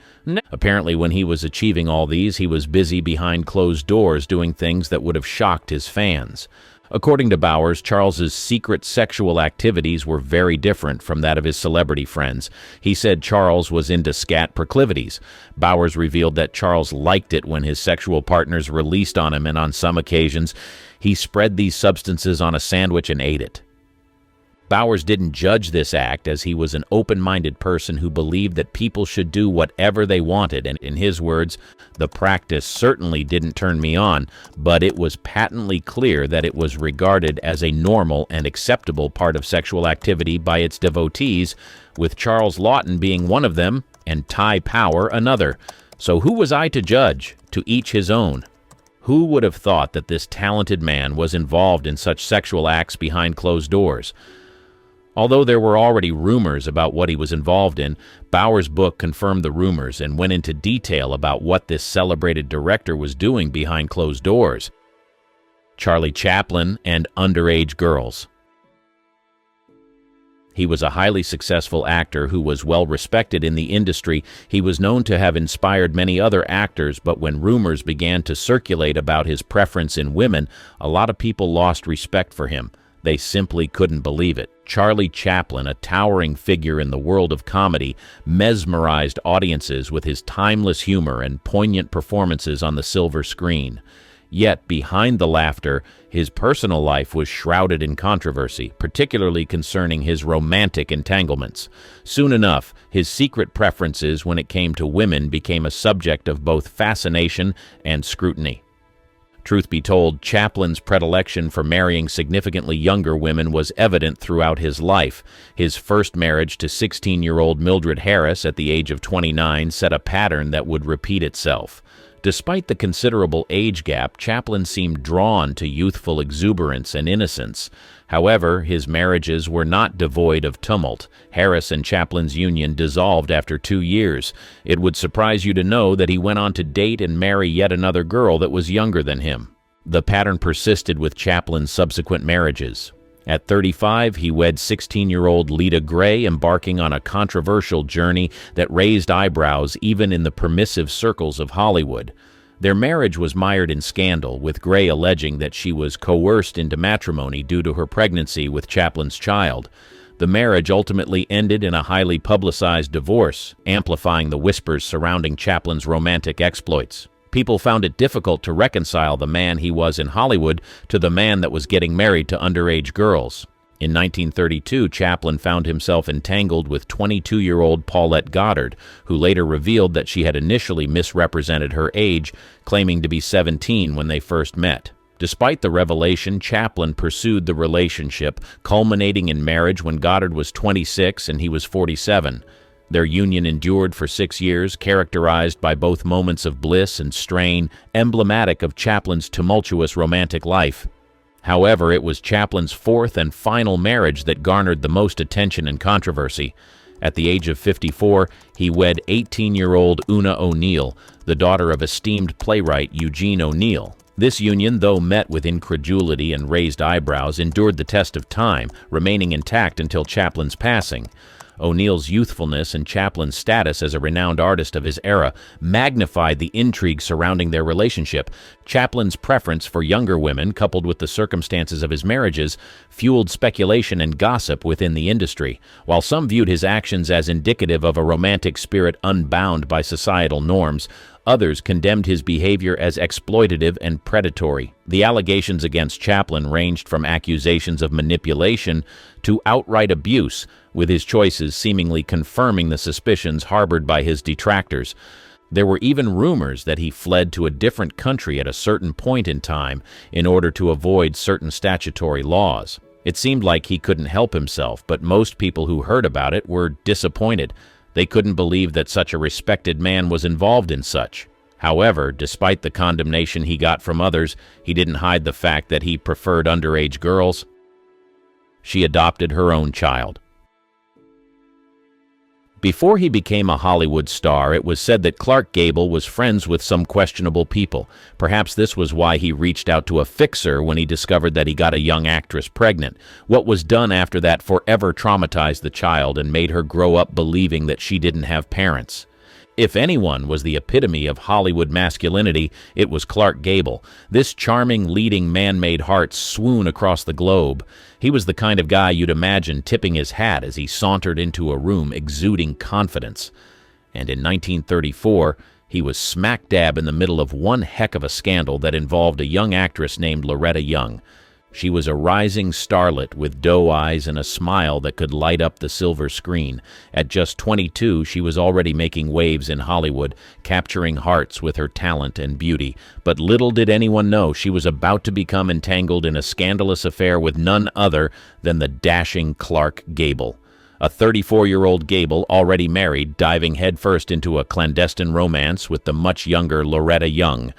B: Apparently, when he was achieving all these, he was busy behind closed doors doing things that would have shocked his fans. According to Bowers, Charles's secret sexual activities were very different from that of his celebrity friends. He said Charles was into scat proclivities. Bowers revealed that Charles liked it when his sexual partners released on him, and on some occasions, he spread these substances on a sandwich and ate it. Bowers didn't judge this act, as he was an open-minded person who believed that people should do whatever they wanted, and in his words, "The practice certainly didn't turn me on, but it was patently clear that it was regarded as a normal and acceptable part of sexual activity by its devotees, with Charles Laughton being one of them and Ty Power another. So who was I to judge? To each his own." Who would have thought that this talented man was involved in such sexual acts behind closed doors? Although there were already rumors about what he was involved in, Bowers' book confirmed the rumors and went into detail about what this celebrated director was doing behind closed doors. Charlie Chaplin and underage girls. He was a highly successful actor who was well respected in the industry. He was known to have inspired many other actors, but when rumors began to circulate about his preference in women, a lot of people lost respect for him. They simply couldn't believe it. Charlie Chaplin, a towering figure in the world of comedy, mesmerized audiences with his timeless humor and poignant performances on the silver screen. Yet, behind the laughter, his personal life was shrouded in controversy, particularly concerning his romantic entanglements. Soon enough, his secret preferences when it came to women became a subject of both fascination and scrutiny. Truth be told, Chaplin's predilection for marrying significantly younger women was evident throughout his life. His first marriage to 16-year-old Mildred Harris at the age of 29 set a pattern that would repeat itself. Despite the considerable age gap, Chaplin seemed drawn to youthful exuberance and innocence. However, his marriages were not devoid of tumult. Harris and Chaplin's union dissolved after 2 years. It would surprise you to know that he went on to date and marry yet another girl that was younger than him. The pattern persisted with Chaplin's subsequent marriages. At 35, he wed 16-year-old Lita Gray, embarking on a controversial journey that raised eyebrows even in the permissive circles of Hollywood. Their marriage was mired in scandal, with Gray alleging that she was coerced into matrimony due to her pregnancy with Chaplin's child. The marriage ultimately ended in a highly publicized divorce, amplifying the whispers surrounding Chaplin's romantic exploits. People found it difficult to reconcile the man he was in Hollywood to the man that was getting married to underage girls. In 1932, Chaplin found himself entangled with 22-year-old Paulette Goddard, who later revealed that she had initially misrepresented her age, claiming to be 17 when they first met. Despite the revelation, Chaplin pursued the relationship, culminating in marriage when Goddard was 26 and he was 47. Their union endured for 6 years, characterized by both moments of bliss and strain, emblematic of Chaplin's tumultuous romantic life. However, it was Chaplin's fourth and final marriage that garnered the most attention and controversy. At the age of 54, he wed 18-year-old Una O'Neill, the daughter of esteemed playwright Eugene O'Neill. This union, though met with incredulity and raised eyebrows, endured the test of time, remaining intact until Chaplin's passing. O'Neill's youthfulness and Chaplin's status as a renowned artist of his era magnified the intrigue surrounding their relationship. Chaplin's preference for younger women, coupled with the circumstances of his marriages, fueled speculation and gossip within the industry. While some viewed his actions as indicative of a romantic spirit unbound by societal norms, others condemned his behavior as exploitative and predatory. The allegations against Chaplin ranged from accusations of manipulation to outright abuse, with his choices seemingly confirming the suspicions harbored by his detractors. There were even rumors that he fled to a different country at a certain point in time in order to avoid certain statutory laws. It seemed like he couldn't help himself, but most people who heard about it were disappointed. They couldn't believe that such a respected man was involved in such. However, despite the condemnation he got from others, he didn't hide the fact that he preferred underage girls. She adopted her own child. Before he became a Hollywood star, it was said that Clark Gable was friends with some questionable people. Perhaps this was why he reached out to a fixer when he discovered that he got a young actress pregnant. What was done after that forever traumatized the child and made her grow up believing that she didn't have parents. If anyone was the epitome of Hollywood masculinity, it was Clark Gable. This charming leading man made hearts swoon across the globe. He was the kind of guy you'd imagine tipping his hat as he sauntered into a room exuding confidence. And in 1934, he was smack dab in the middle of one heck of a scandal that involved a young actress named Loretta Young. She was a rising starlet with doe eyes and a smile that could light up the silver screen. At just 22, she was already making waves in Hollywood, capturing hearts with her talent and beauty. But little did anyone know she was about to become entangled in a scandalous affair with none other than the dashing Clark Gable. A 34-year-old Gable, already married, diving headfirst into a clandestine romance with the much younger Loretta Young.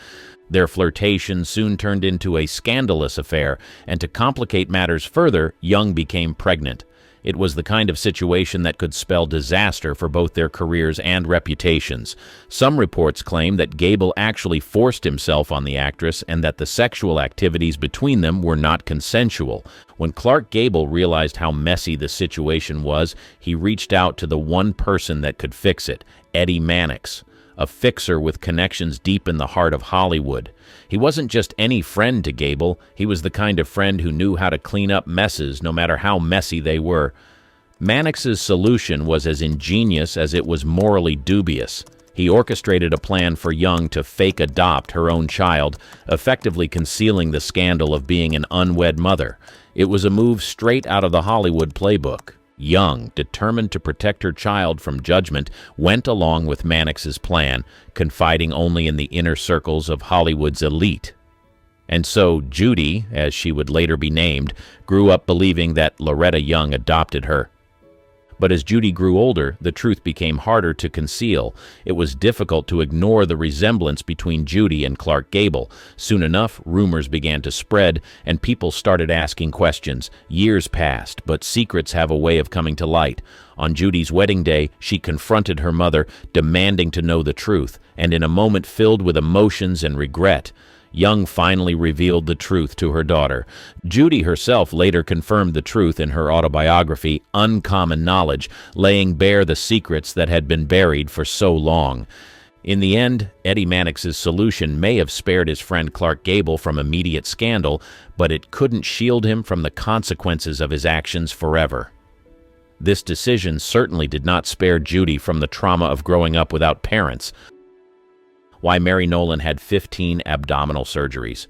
B: Their flirtation soon turned into a scandalous affair, and to complicate matters further, Young became pregnant. It was the kind of situation that could spell disaster for both their careers and reputations. Some reports claim that Gable actually forced himself on the actress and that the sexual activities between them were not consensual. When Clark Gable realized how messy the situation was, he reached out to the one person that could fix it, Eddie Mannix, a fixer with connections deep in the heart of Hollywood. He wasn't just any friend to Gable, he was the kind of friend who knew how to clean up messes, no matter how messy they were. Mannix's solution was as ingenious as it was morally dubious. He orchestrated a plan for Young to fake adopt her own child, effectively concealing the scandal of being an unwed mother. It was a move straight out of the Hollywood playbook. Young, determined to protect her child from judgment, went along with Mannix's plan, confiding only in the inner circles of Hollywood's elite. And so Judy, as she would later be named, grew up believing that Loretta Young adopted her. But as Judy grew older, the truth became harder to conceal. It was difficult to ignore the resemblance between Judy and Clark Gable. Soon enough, rumors began to spread, and people started asking questions. Years passed, but secrets have a way of coming to light. On Judy's wedding day, she confronted her mother, demanding to know the truth, and in a moment filled with emotions and regret, Young finally revealed the truth to her daughter. Judy herself later confirmed the truth in her autobiography, Uncommon Knowledge, laying bare the secrets that had been buried for so long. In the end, Eddie Mannix's solution may have spared his friend Clark Gable from immediate scandal, but it couldn't shield him from the consequences of his actions forever. This decision certainly did not spare Judy from the trauma of growing up without parents. Why Mary Nolan had 15 abdominal surgeries.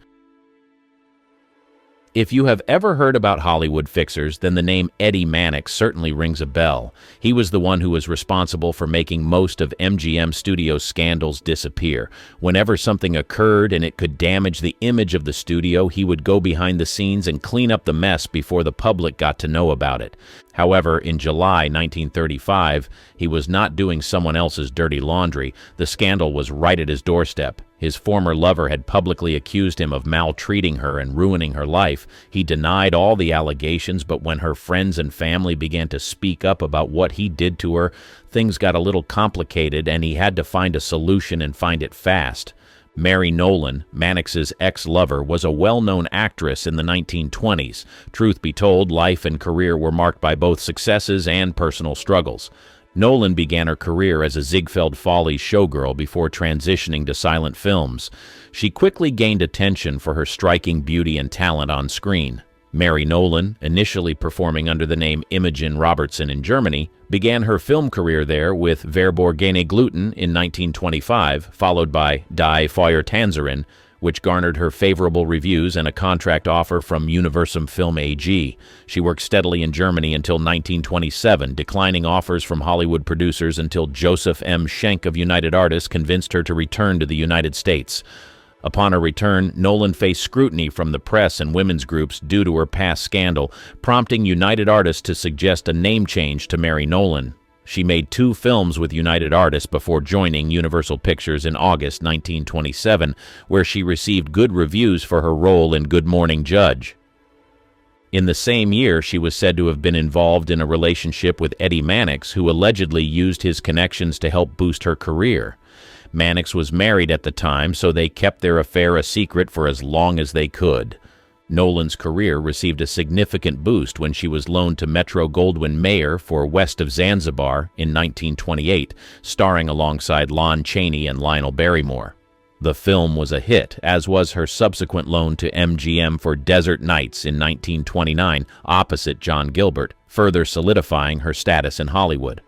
B: If you have ever heard about Hollywood fixers, then the name Eddie Mannix certainly rings a bell. He was the one who was responsible for making most of MGM Studios' scandals disappear. Whenever something occurred and it could damage the image of the studio, he would go behind the scenes and clean up the mess before the public got to know about it. However, in July 1935, he was not doing someone else's dirty laundry. The scandal was right at his doorstep. His former lover had publicly accused him of maltreating her and ruining her life. He denied all the allegations, but when her friends and family began to speak up about what he did to her, things got a little complicated and he had to find a solution and find it fast. Mary Nolan, Mannix's ex-lover, was a well-known actress in the 1920s. Truth be told, life and career were marked by both successes and personal struggles. Nolan began her career as a Ziegfeld Follies showgirl before transitioning to silent films. She quickly gained attention for her striking beauty and talent on screen. Mary Nolan, initially performing under the name Imogen Robertson in Germany, began her film career there with Verborgene Gluten in 1925, followed by Die Feuertanzerin, which garnered her favorable reviews and a contract offer from Universum Film AG. She worked steadily in Germany until 1927, declining offers from Hollywood producers until Joseph M. Schenck of United Artists convinced her to return to the United States. Upon her return, Nolan faced scrutiny from the press and women's groups due to her past scandal, prompting United Artists to suggest a name change to Mary Nolan. She made 2 films with United Artists before joining Universal Pictures in August 1927, where she received good reviews for her role in Good Morning Judge. In the same year, she was said to have been involved in a relationship with Eddie Mannix, who allegedly used his connections to help boost her career. Mannix was married at the time, so they kept their affair a secret for as long as they could. Nolan's career received a significant boost when she was loaned to Metro-Goldwyn-Mayer for West of Zanzibar in 1928, starring alongside Lon Chaney and Lionel Barrymore. The film was a hit, as was her subsequent loan to MGM for Desert Nights in 1929, opposite John Gilbert, further solidifying her status in Hollywood.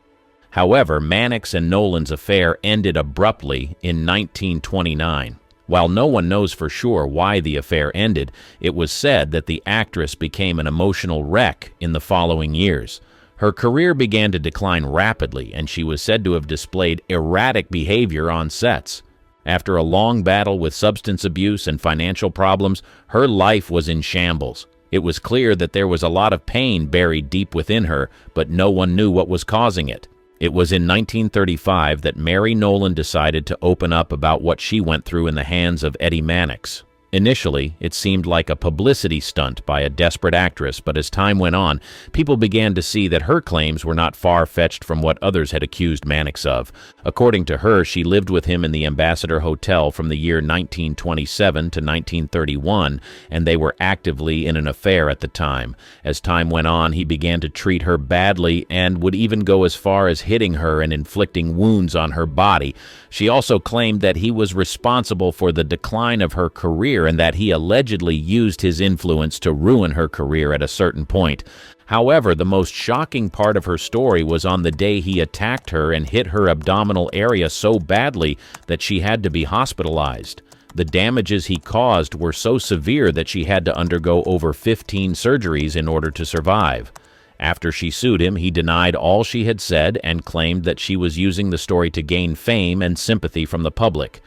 B: However, Mannix and Nolan's affair ended abruptly in 1929. While no one knows for sure why the affair ended, it was said that the actress became an emotional wreck in the following years. Her career began to decline rapidly, and she was said to have displayed erratic behavior on sets. After a long battle with substance abuse and financial problems, her life was in shambles. It was clear that there was a lot of pain buried deep within her, but no one knew what was causing it. It was in 1935 that Mary Nolan decided to open up about what she went through in the hands of Eddie Mannix. Initially, it seemed like a publicity stunt by a desperate actress, but as time went on, people began to see that her claims were not far-fetched from what others had accused Mannix of. According to her, she lived with him in the Ambassador Hotel from the year 1927 to 1931, and they were actively in an affair at the time. As time went on, he began to treat her badly and would even go as far as hitting her and inflicting wounds on her body. She also claimed that he was responsible for the decline of her career and that he allegedly used his influence to ruin her career at a certain point. However, the most shocking part of her story was on the day he attacked her and hit her abdominal area so badly that she had to be hospitalized. The damages he caused were so severe that she had to undergo over 15 surgeries in order to survive. After she sued him, he denied all she had said and claimed that she was using the story to gain fame and sympathy from the public.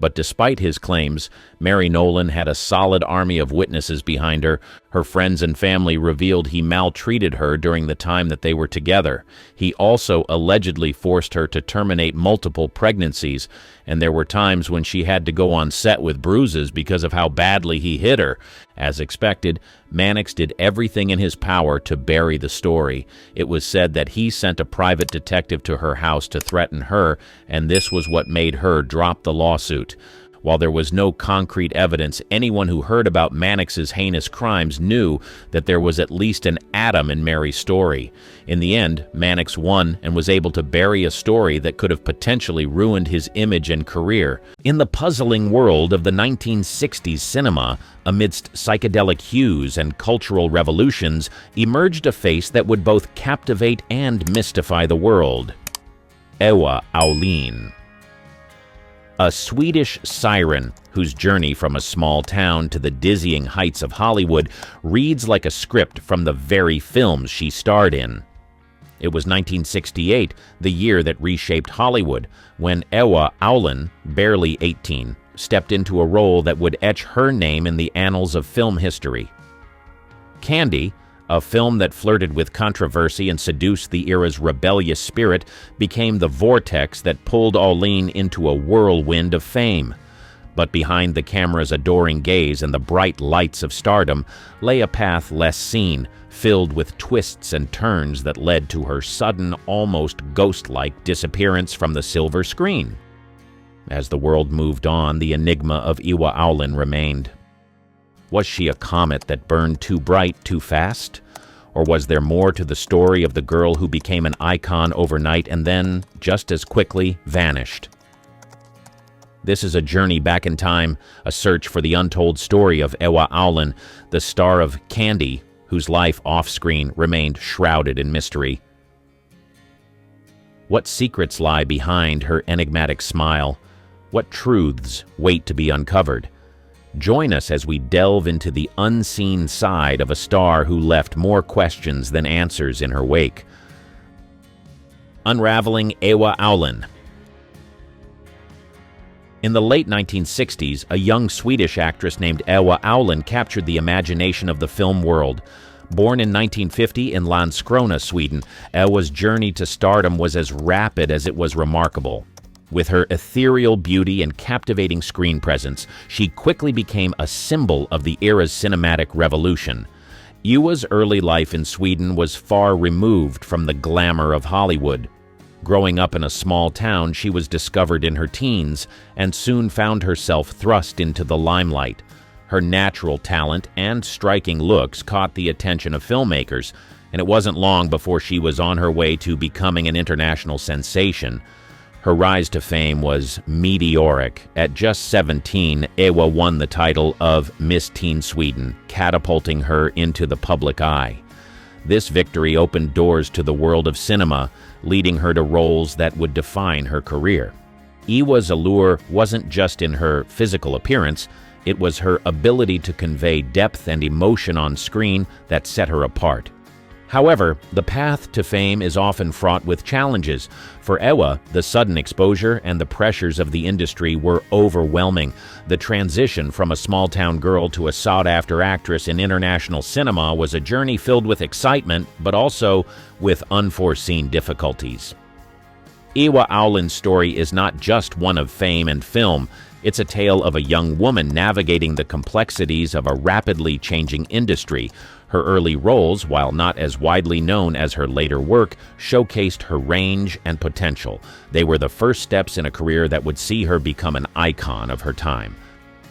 B: But despite his claims, Mary Nolan had a solid army of witnesses behind her. Her friends and family revealed he maltreated her during the time that they were together. He also allegedly forced her to terminate multiple pregnancies, and there were times when she had to go on set with bruises because of how badly he hit her. As expected, Mannix did everything in his power to bury the story. It was said that he sent a private detective to her house to threaten her, and this was what made her drop the lawsuit. While there was no concrete evidence, anyone who heard about Mannix's heinous crimes knew that there was at least an atom in Mary's story. In the end, Mannix won and was able to bury a story that could have potentially ruined his image and career. In the puzzling world of the 1960s cinema, amidst psychedelic hues and cultural revolutions, emerged a face that would both captivate and mystify the world: Ewa Aulin. A Swedish siren whose journey from a small town to the dizzying heights of Hollywood reads like a script from the very films she starred in. It was 1968, the year that reshaped Hollywood, when Ewa Aulin, barely 18, stepped into a role that would etch her name in the annals of film history. Candy, a film that flirted with controversy and seduced the era's rebellious spirit, became the vortex that pulled Aulin into a whirlwind of fame. But behind the camera's adoring gaze and the bright lights of stardom lay a path less seen, filled with twists and turns that led to her sudden, almost ghost-like disappearance from the silver screen. As the world moved on, the enigma of Ewa Aulin remained. Was she a comet that burned too bright too fast? Or was there more to the story of the girl who became an icon overnight and then, just as quickly, vanished? This is a journey back in time, a search for the untold story of Ewa Aulin, the star of Candy, whose life off-screen remained shrouded in mystery. What secrets lie behind her enigmatic smile? What truths wait to be uncovered? Join us as we delve into the unseen side of a star who left more questions than answers in her wake. Unraveling Ewa Aulin. In the late 1960s, a young Swedish actress named Ewa Aulin captured the imagination of the film world. Born in 1950 in Landskrona, Sweden, Ewa's journey to stardom was as rapid as it was remarkable. With her ethereal beauty and captivating screen presence, she quickly became a symbol of the era's cinematic revolution. Ewa's early life in Sweden was far removed from the glamour of Hollywood. Growing up in a small town, she was discovered in her teens and soon found herself thrust into the limelight. Her natural talent and striking looks caught the attention of filmmakers, and it wasn't long before she was on her way to becoming an international sensation. Her rise to fame was meteoric. At just 17, Ewa won the title of Miss Teen Sweden, catapulting her into the public eye. This victory opened doors to the world of cinema, leading her to roles that would define her career. Ewa's allure wasn't just in her physical appearance, it was her ability to convey depth and emotion on screen that set her apart. However, the path to fame is often fraught with challenges. For Ewa, the sudden exposure and the pressures of the industry were overwhelming. The transition from a small-town girl to a sought-after actress in international cinema was a journey filled with excitement, but also with unforeseen difficulties. Ewa Aulin's story is not just one of fame and film. It's a tale of a young woman navigating the complexities of a rapidly changing industry. Her early roles, while not as widely known as her later work, showcased her range and potential. They were the first steps in a career that would see her become an icon of her time.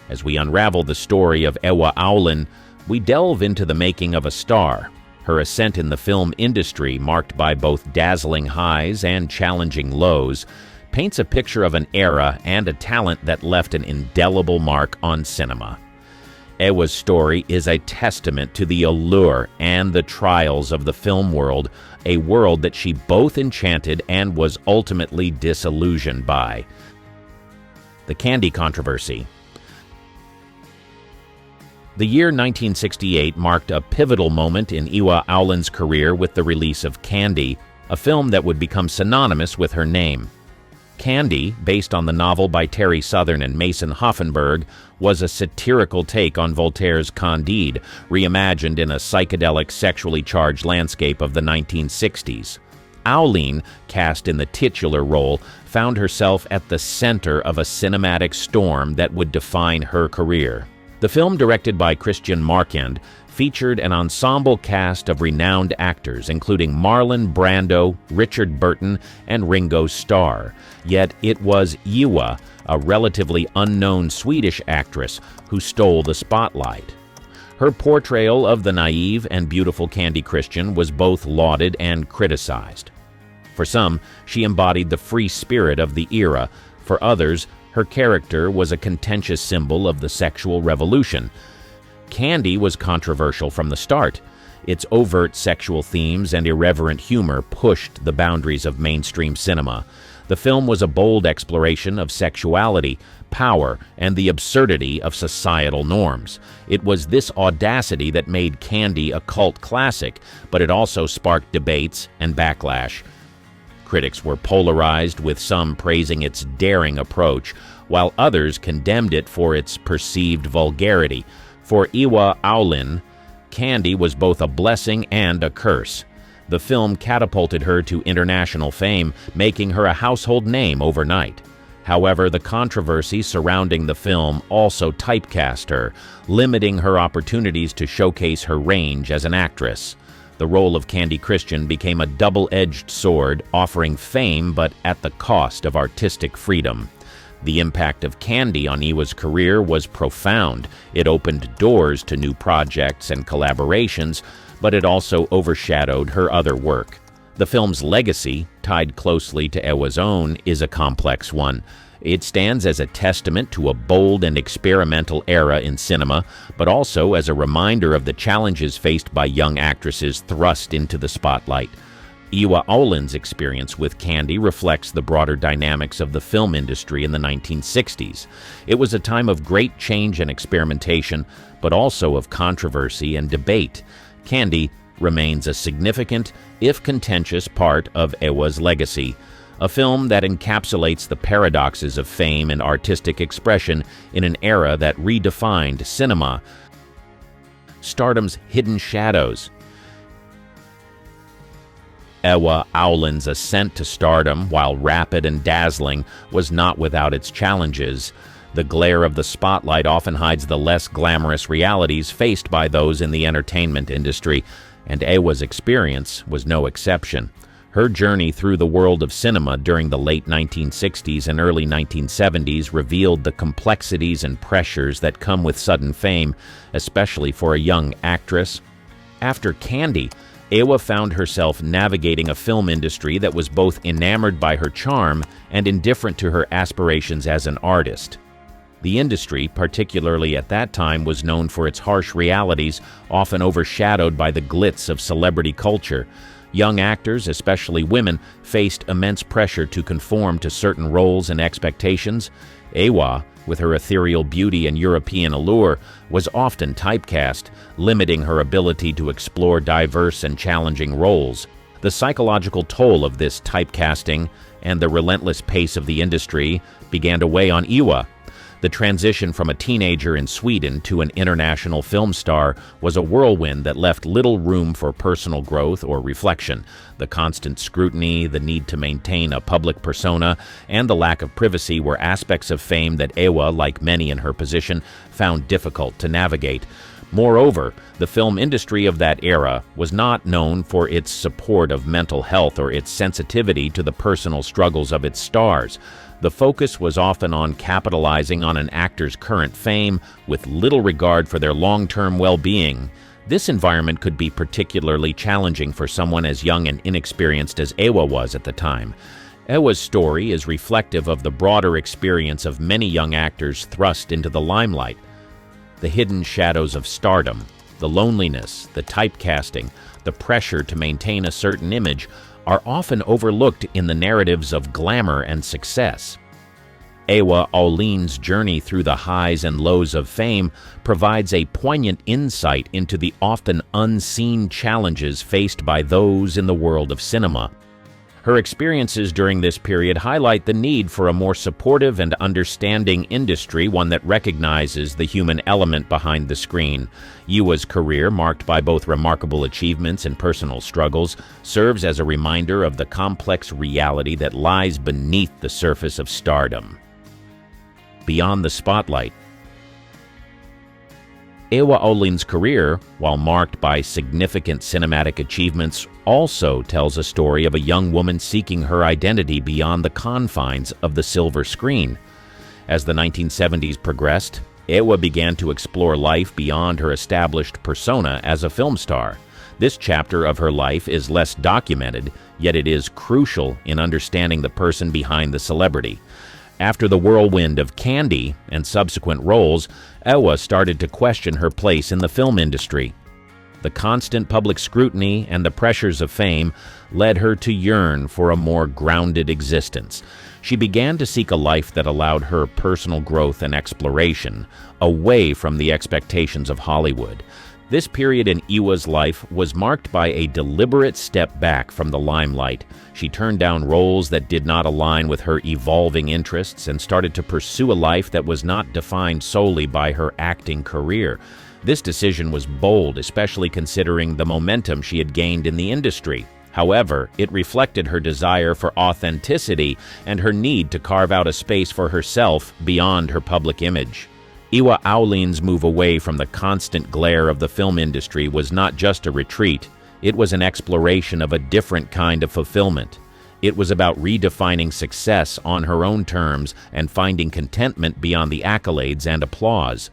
B: As we unravel the story of Ewa Aulin, we delve into the making of a star. Her ascent in the film industry, marked by both dazzling highs and challenging lows, paints a picture of an era and a talent that left an indelible mark on cinema. Ewa's story is a testament to the allure and the trials of the film world, a world that she both enchanted and was ultimately disillusioned by. The Candy controversy. The year 1968 marked a pivotal moment in Ewa Aulin's career with the release of Candy, a film that would become synonymous with her name. Candy, based on the novel by Terry Southern and Mason Hoffenberg, was a satirical take on Voltaire's Candide, reimagined in a psychedelic, sexually charged landscape of the 1960s. Aulin, cast in the titular role, found herself at the center of a cinematic storm that would define her career. The film, directed by Christian Marquand, featured an ensemble cast of renowned actors, including Marlon Brando, Richard Burton, and Ringo Starr. Yet it was Ewa, a relatively unknown Swedish actress, who stole the spotlight. Her portrayal of the naive and beautiful Candy Christian was both lauded and criticized. For some, she embodied the free spirit of the era. For others, her character was a contentious symbol of the sexual revolution. Candy was controversial from the start. Its overt sexual themes and irreverent humor pushed the boundaries of mainstream cinema. The film was a bold exploration of sexuality, power, and the absurdity of societal norms. It was this audacity that made Candy a cult classic, but it also sparked debates and backlash. Critics were polarized, with some praising its daring approach, while others condemned it for its perceived vulgarity. For Ewa Aulin, Candy was both a blessing and a curse. The film catapulted her to international fame, making her a household name overnight. However, the controversy surrounding the film also typecast her, limiting her opportunities to showcase her range as an actress. The role of Candy Christian became a double-edged sword, offering fame but at the cost of artistic freedom. The impact of Candy on Ewa's career was profound. It opened doors to new projects and collaborations, but it also overshadowed her other work. The film's legacy, tied closely to Ewa's own, is a complex one. It stands as a testament to a bold and experimental era in cinema, but also as a reminder of the challenges faced by young actresses thrust into the spotlight. Ewa Aulin's experience with Candy reflects the broader dynamics of the film industry in the 1960s. It was a time of great change and experimentation, but also of controversy and debate. Candy remains a significant, if contentious, part of Ewa's legacy. A film that encapsulates the paradoxes of fame and artistic expression in an era that redefined cinema. Stardom's hidden shadows. Ewa Aulin's ascent to stardom, while rapid and dazzling, was not without its challenges. The glare of the spotlight often hides the less glamorous realities faced by those in the entertainment industry, and Ewa's experience was no exception. Her journey through the world of cinema during the late 1960s and early 1970s revealed the complexities and pressures that come with sudden fame, especially for a young actress. After Candy, Ewa found herself navigating a film industry that was both enamored by her charm and indifferent to her aspirations as an artist. The industry, particularly at that time, was known for its harsh realities, often overshadowed by the glitz of celebrity culture. Young actors, especially women, faced immense pressure to conform to certain roles and expectations. Ewa, with her ethereal beauty and European allure, was often typecast, limiting her ability to explore diverse and challenging roles. The psychological toll of this typecasting and the relentless pace of the industry began to weigh on Ewa. The transition from a teenager in Sweden to an international film star was a whirlwind that left little room for personal growth or reflection. The constant scrutiny, the need to maintain a public persona, and the lack of privacy were aspects of fame that Ewa, like many in her position, found difficult to navigate. Moreover, the film industry of that era was not known for its support of mental health or its sensitivity to the personal struggles of its stars. The focus was often on capitalizing on an actor's current fame with little regard for their long-term well-being. This environment could be particularly challenging for someone as young and inexperienced as Ewa was at the time. Ewa's story is reflective of the broader experience of many young actors thrust into the limelight. The hidden shadows of stardom, the loneliness, the typecasting, the pressure to maintain a certain image are often overlooked in the narratives of glamour and success. Ewa Aulin's journey through the highs and lows of fame provides a poignant insight into the often unseen challenges faced by those in the world of cinema. Her experiences during this period highlight the need for a more supportive and understanding industry, one that recognizes the human element behind the screen. Ewa's career, marked by both remarkable achievements and personal struggles, serves as a reminder of the complex reality that lies beneath the surface of stardom. Beyond the spotlight. Ewa Aulin's career, while marked by significant cinematic achievements, also tells a story of a young woman seeking her identity beyond the confines of the silver screen. As the 1970s progressed, Ewa began to explore life beyond her established persona as a film star. This chapter of her life is less documented, yet it is crucial in understanding the person behind the celebrity. After the whirlwind of Candy and subsequent roles, Ewa started to question her place in the film industry. The constant public scrutiny and the pressures of fame led her to yearn for a more grounded existence. She began to seek a life that allowed her personal growth and exploration, away from the expectations of Hollywood. This period in Ewa's life was marked by a deliberate step back from the limelight. She turned down roles that did not align with her evolving interests and started to pursue a life that was not defined solely by her acting career. This decision was bold, especially considering the momentum she had gained in the industry. However, it reflected her desire for authenticity and her need to carve out a space for herself beyond her public image. Ewa Aulin's move away from the constant glare of the film industry was not just a retreat, it was an exploration of a different kind of fulfillment. It was about redefining success on her own terms and finding contentment beyond the accolades and applause.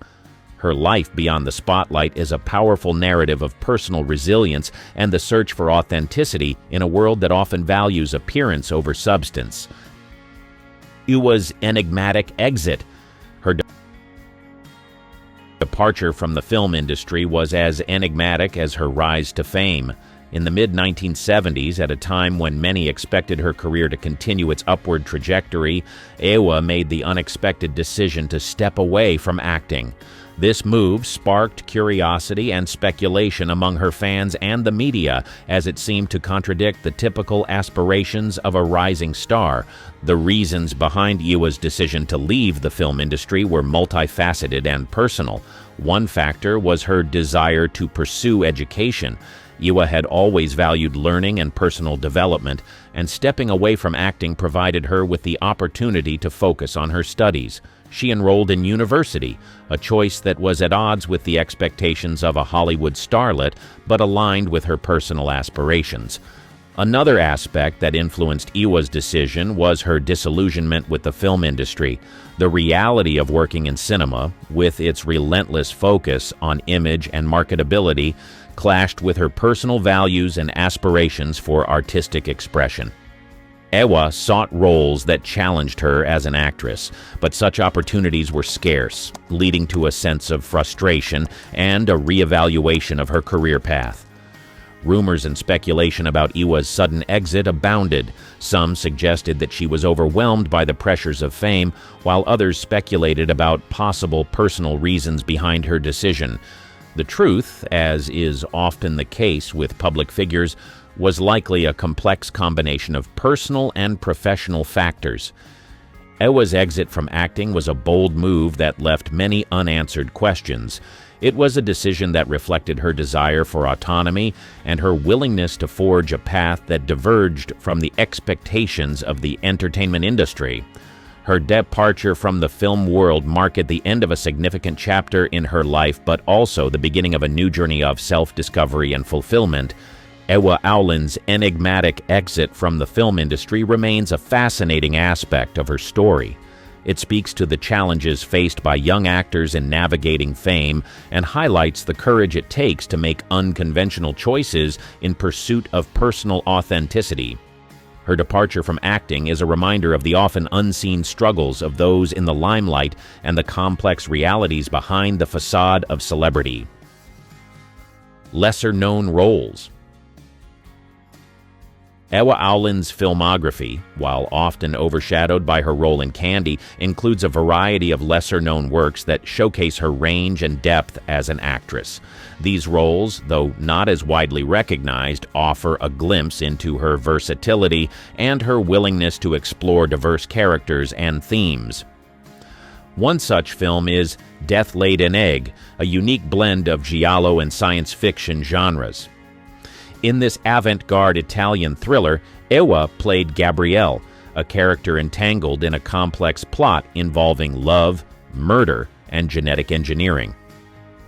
B: Her life beyond the spotlight is a powerful narrative of personal resilience and the search for authenticity in a world that often values appearance over substance. Ewa's enigmatic exit. Her departure from the film industry was as enigmatic as her rise to fame. In the mid-1970s, at a time when many expected her career to continue its upward trajectory, Ewa made the unexpected decision to step away from acting. This move sparked curiosity and speculation among her fans and the media, as it seemed to contradict the typical aspirations of a rising star. The reasons behind Ewa's decision to leave the film industry were multifaceted and personal. One factor was her desire to pursue education. Ewa had always valued learning and personal development, and stepping away from acting provided her with the opportunity to focus on her studies. She enrolled in university, a choice that was at odds with the expectations of a Hollywood starlet, but aligned with her personal aspirations. Another aspect that influenced Ewa's decision was her disillusionment with the film industry. The reality of working in cinema, with its relentless focus on image and marketability, clashed with her personal values and aspirations for artistic expression. Ewa sought roles that challenged her as an actress, but such opportunities were scarce, leading to a sense of frustration and a reevaluation of her career path. Rumors and speculation about Ewa's sudden exit abounded. Some suggested that she was overwhelmed by the pressures of fame, while others speculated about possible personal reasons behind her decision. The truth, as is often the case with public figures, was likely a complex combination of personal and professional factors. Ewa's exit from acting was a bold move that left many unanswered questions. It was a decision that reflected her desire for autonomy and her willingness to forge a path that diverged from the expectations of the entertainment industry. Her departure from the film world marked the end of a significant chapter in her life, but also the beginning of a new journey of self-discovery and fulfillment. Ewa Aulin's enigmatic exit from the film industry remains a fascinating aspect of her story. It speaks to the challenges faced by young actors in navigating fame and highlights the courage it takes to make unconventional choices in pursuit of personal authenticity. Her departure from acting is a reminder of the often unseen struggles of those in the limelight and the complex realities behind the facade of celebrity. Lesser-known roles. Ewa Aulin's filmography, while often overshadowed by her role in Candy, includes a variety of lesser-known works that showcase her range and depth as an actress. These roles, though not as widely recognized, offer a glimpse into her versatility and her willingness to explore diverse characters and themes. One such film is Death Laid an Egg, a unique blend of giallo and science fiction genres. In this avant-garde Italian thriller, Ewa played Gabrielle, a character entangled in a complex plot involving love, murder, and genetic engineering.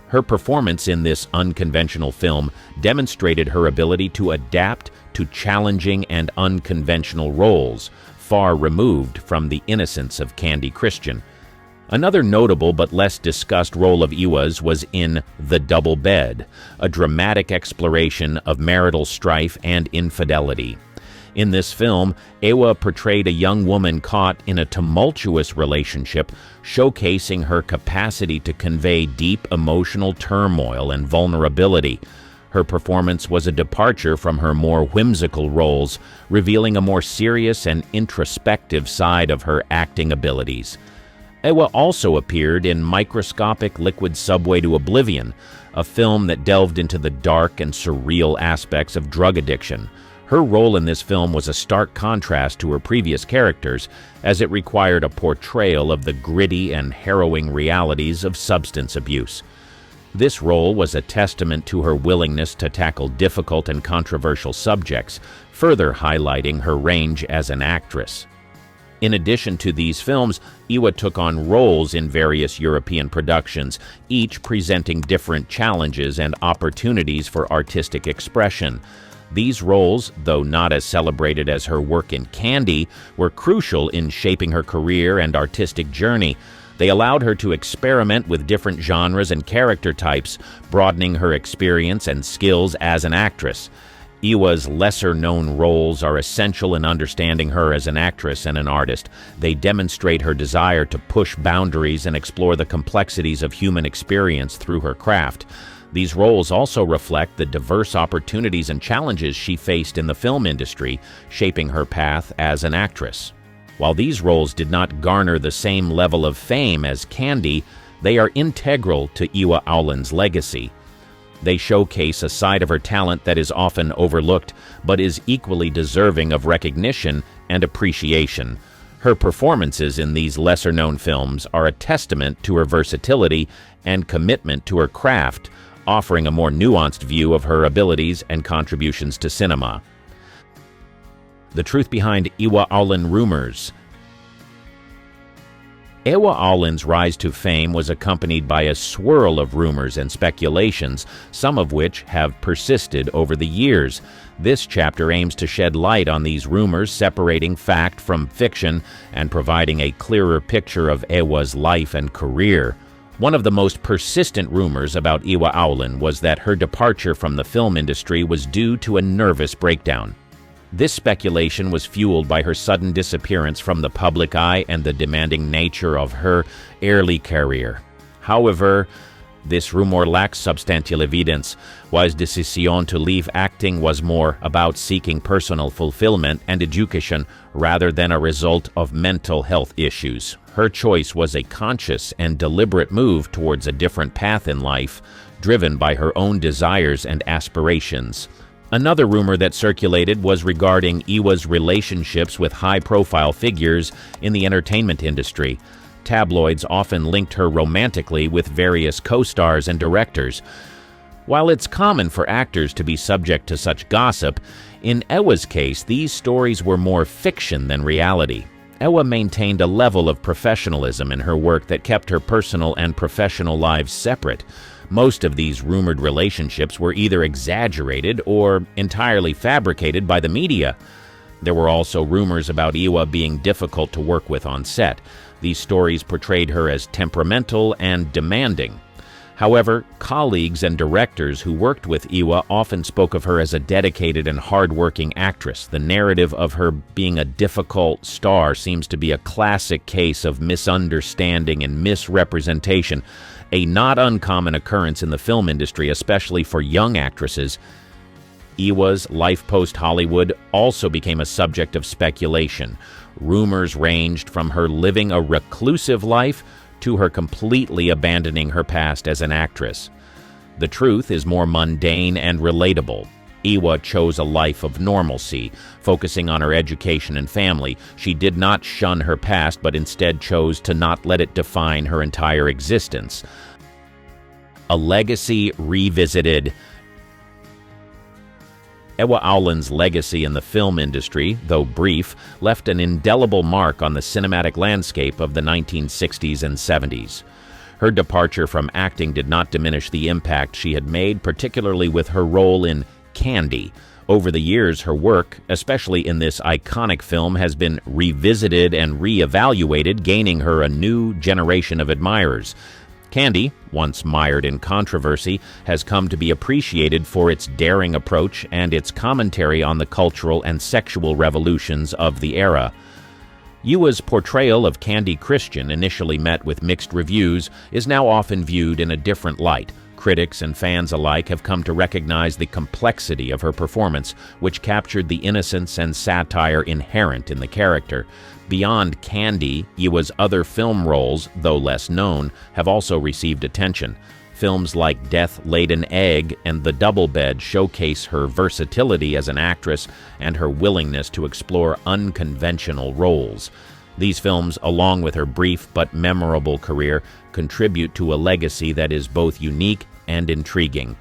B: Her performance in this unconventional film demonstrated her ability to adapt to challenging and unconventional roles, far removed from the innocence of Candy Christian. Another notable but less discussed role of Ewa's was in The Double Bed, a dramatic exploration of marital strife and infidelity. In this film, Ewa portrayed a young woman caught in a tumultuous relationship, showcasing her capacity to convey deep emotional turmoil and vulnerability. Her performance was a departure from her more whimsical roles, revealing a more serious and introspective side of her acting abilities. Ewa also appeared in Microscopic Liquid Subway to Oblivion, a film that delved into the dark and surreal aspects of drug addiction. Her role in this film was a stark contrast to her previous characters, as it required a portrayal of the gritty and harrowing realities of substance abuse. This role was a testament to her willingness to tackle difficult and controversial subjects, further highlighting her range as an actress. In addition to these films, Ewa took on roles in various European productions, each presenting different challenges and opportunities for artistic expression. These roles, though not as celebrated as her work in Candy, were crucial in shaping her career and artistic journey. They allowed her to experiment with different genres and character types, broadening her experience and skills as an actress. Ewa's lesser-known roles are essential in understanding her as an actress and an artist. They demonstrate her desire to push boundaries and explore the complexities of human experience through her craft. These roles also reflect the diverse opportunities and challenges she faced in the film industry, shaping her path as an actress. While these roles did not garner the same level of fame as Candy, they are integral to Ewa Aulin's legacy. They showcase a side of her talent that is often overlooked, but is equally deserving of recognition and appreciation. Her performances in these lesser-known films are a testament to her versatility and commitment to her craft, offering a more nuanced view of her abilities and contributions to cinema. The truth behind Ewa Aulin rumors. Ewa Aulin's rise to fame was accompanied by a swirl of rumors and speculations, some of which have persisted over the years. This chapter aims to shed light on these rumors, separating fact from fiction and providing a clearer picture of Ewa's life and career. One of the most persistent rumors about Ewa Aulin was that her departure from the film industry was due to a nervous breakdown. This speculation was fueled by her sudden disappearance from the public eye and the demanding nature of her early career. However, this rumor lacks substantial evidence. Wa's decision to leave acting was more about seeking personal fulfillment and education rather than a result of mental health issues. Her choice was a conscious and deliberate move towards a different path in life, driven by her own desires and aspirations. Another rumor that circulated was regarding Ewa's relationships with high-profile figures in the entertainment industry. Tabloids often linked her romantically with various co-stars and directors. While it's common for actors to be subject to such gossip, in Ewa's case, these stories were more fiction than reality. Ewa maintained a level of professionalism in her work that kept her personal and professional lives separate. Most of these rumored relationships were either exaggerated or entirely fabricated by the media. There were also rumors about Ewa being difficult to work with on set. These stories portrayed her as temperamental and demanding. However, colleagues and directors who worked with Ewa often spoke of her as a dedicated and hard-working actress. The narrative of her being a difficult star seems to be a classic case of misunderstanding and misrepresentation, a not uncommon occurrence in the film industry, especially for young actresses. Ewa's life post-Hollywood also became a subject of speculation. Rumors ranged from her living a reclusive life to her completely abandoning her past as an actress. The truth is more mundane and relatable. Ewa chose a life of normalcy, focusing on her education and family. She did not shun her past, but instead chose to not let it define her entire existence. A legacy revisited. Ewa Aulin's legacy in the film industry, though brief, left an indelible mark on the cinematic landscape of the 1960s and 70s. Her departure from acting did not diminish the impact she had made, particularly with her role in Candy. Over the years, her work, especially in this iconic film, has been revisited and re-evaluated, gaining her a new generation of admirers. Candy, once mired in controversy, has come to be appreciated for its daring approach and its commentary on the cultural and sexual revolutions of the era. Ewa's portrayal of Candy Christian, initially met with mixed reviews, is now often viewed in a different light. Critics and fans alike have come to recognize the complexity of her performance, which captured the innocence and satire inherent in the character. Beyond Candy, Ewa's other film roles, though less known, have also received attention. Films like Death Laid an Egg and The Double Bed showcase her versatility as an actress and her willingness to explore unconventional roles. These films, along with her brief but memorable career, contribute to a legacy that is both unique and intriguing.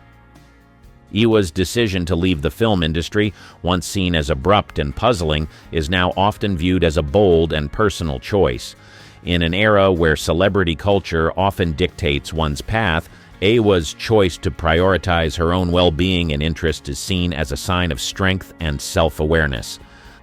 B: Ewa's decision to leave the film industry, once seen as abrupt and puzzling, is now often viewed as a bold and personal choice. In an era where celebrity culture often dictates one's path, Ewa's choice to prioritize her own well-being and interest is seen as a sign of strength and self-awareness.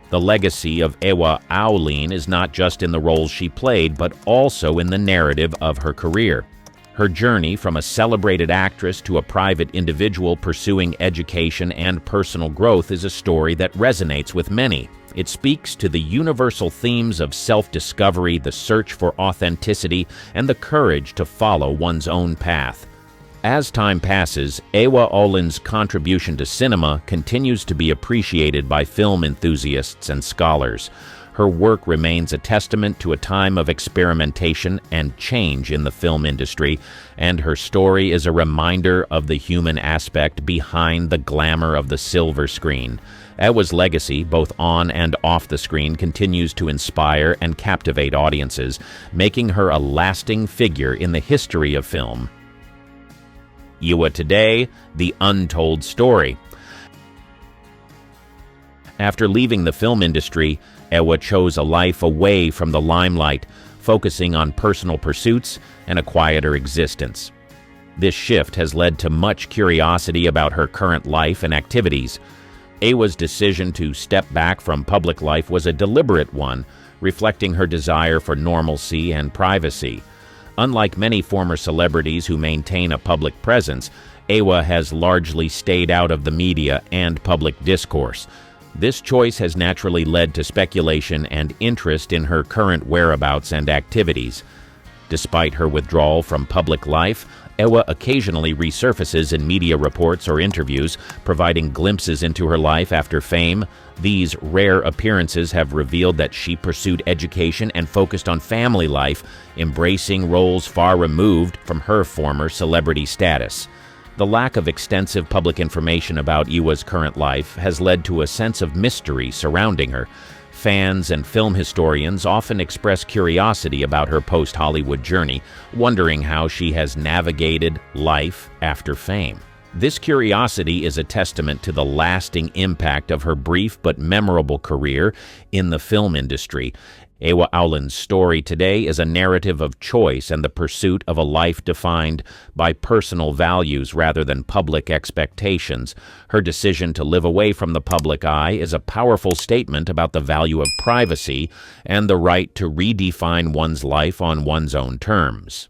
B: The legacy of Ewa Aulin is not just in the roles she played, but also in the narrative of her career. Her journey from a celebrated actress to a private individual pursuing education and personal growth is a story that resonates with many. It speaks to the universal themes of self-discovery, the search for authenticity, and the courage to follow one's own path. As time passes, Ewa Aulin's contribution to cinema continues to be appreciated by film enthusiasts and scholars. Her work remains a testament to a time of experimentation and change in the film industry, and her story is a reminder of the human aspect behind the glamour of the silver screen. Ewa's legacy, both on and off the screen, continues to inspire and captivate audiences, making her a lasting figure in the history of film. Ewa today, the untold story. After leaving the film industry, Ewa chose a life away from the limelight, focusing on personal pursuits and a quieter existence. This shift has led to much curiosity about her current life and activities. Ewa's decision to step back from public life was a deliberate one, reflecting her desire for normalcy and privacy. Unlike many former celebrities who maintain a public presence, Ewa has largely stayed out of the media and public discourse. This choice has naturally led to speculation and interest in her current whereabouts and activities. Despite her withdrawal from public life, Ewa occasionally resurfaces in media reports or interviews, providing glimpses into her life after fame. These rare appearances have revealed that she pursued education and focused on family life, embracing roles far removed from her former celebrity status. The lack of extensive public information about Ewa's current life has led to a sense of mystery surrounding her. Fans and film historians often express curiosity about her post-Hollywood journey, wondering how she has navigated life after fame. This curiosity is a testament to the lasting impact of her brief but memorable career in the film industry. Ewa Aulin's story today is a narrative of choice and the pursuit of a life defined by personal values rather than public expectations. Her decision to live away from the public eye is a powerful statement about the value of privacy and the right to redefine one's life on one's own terms.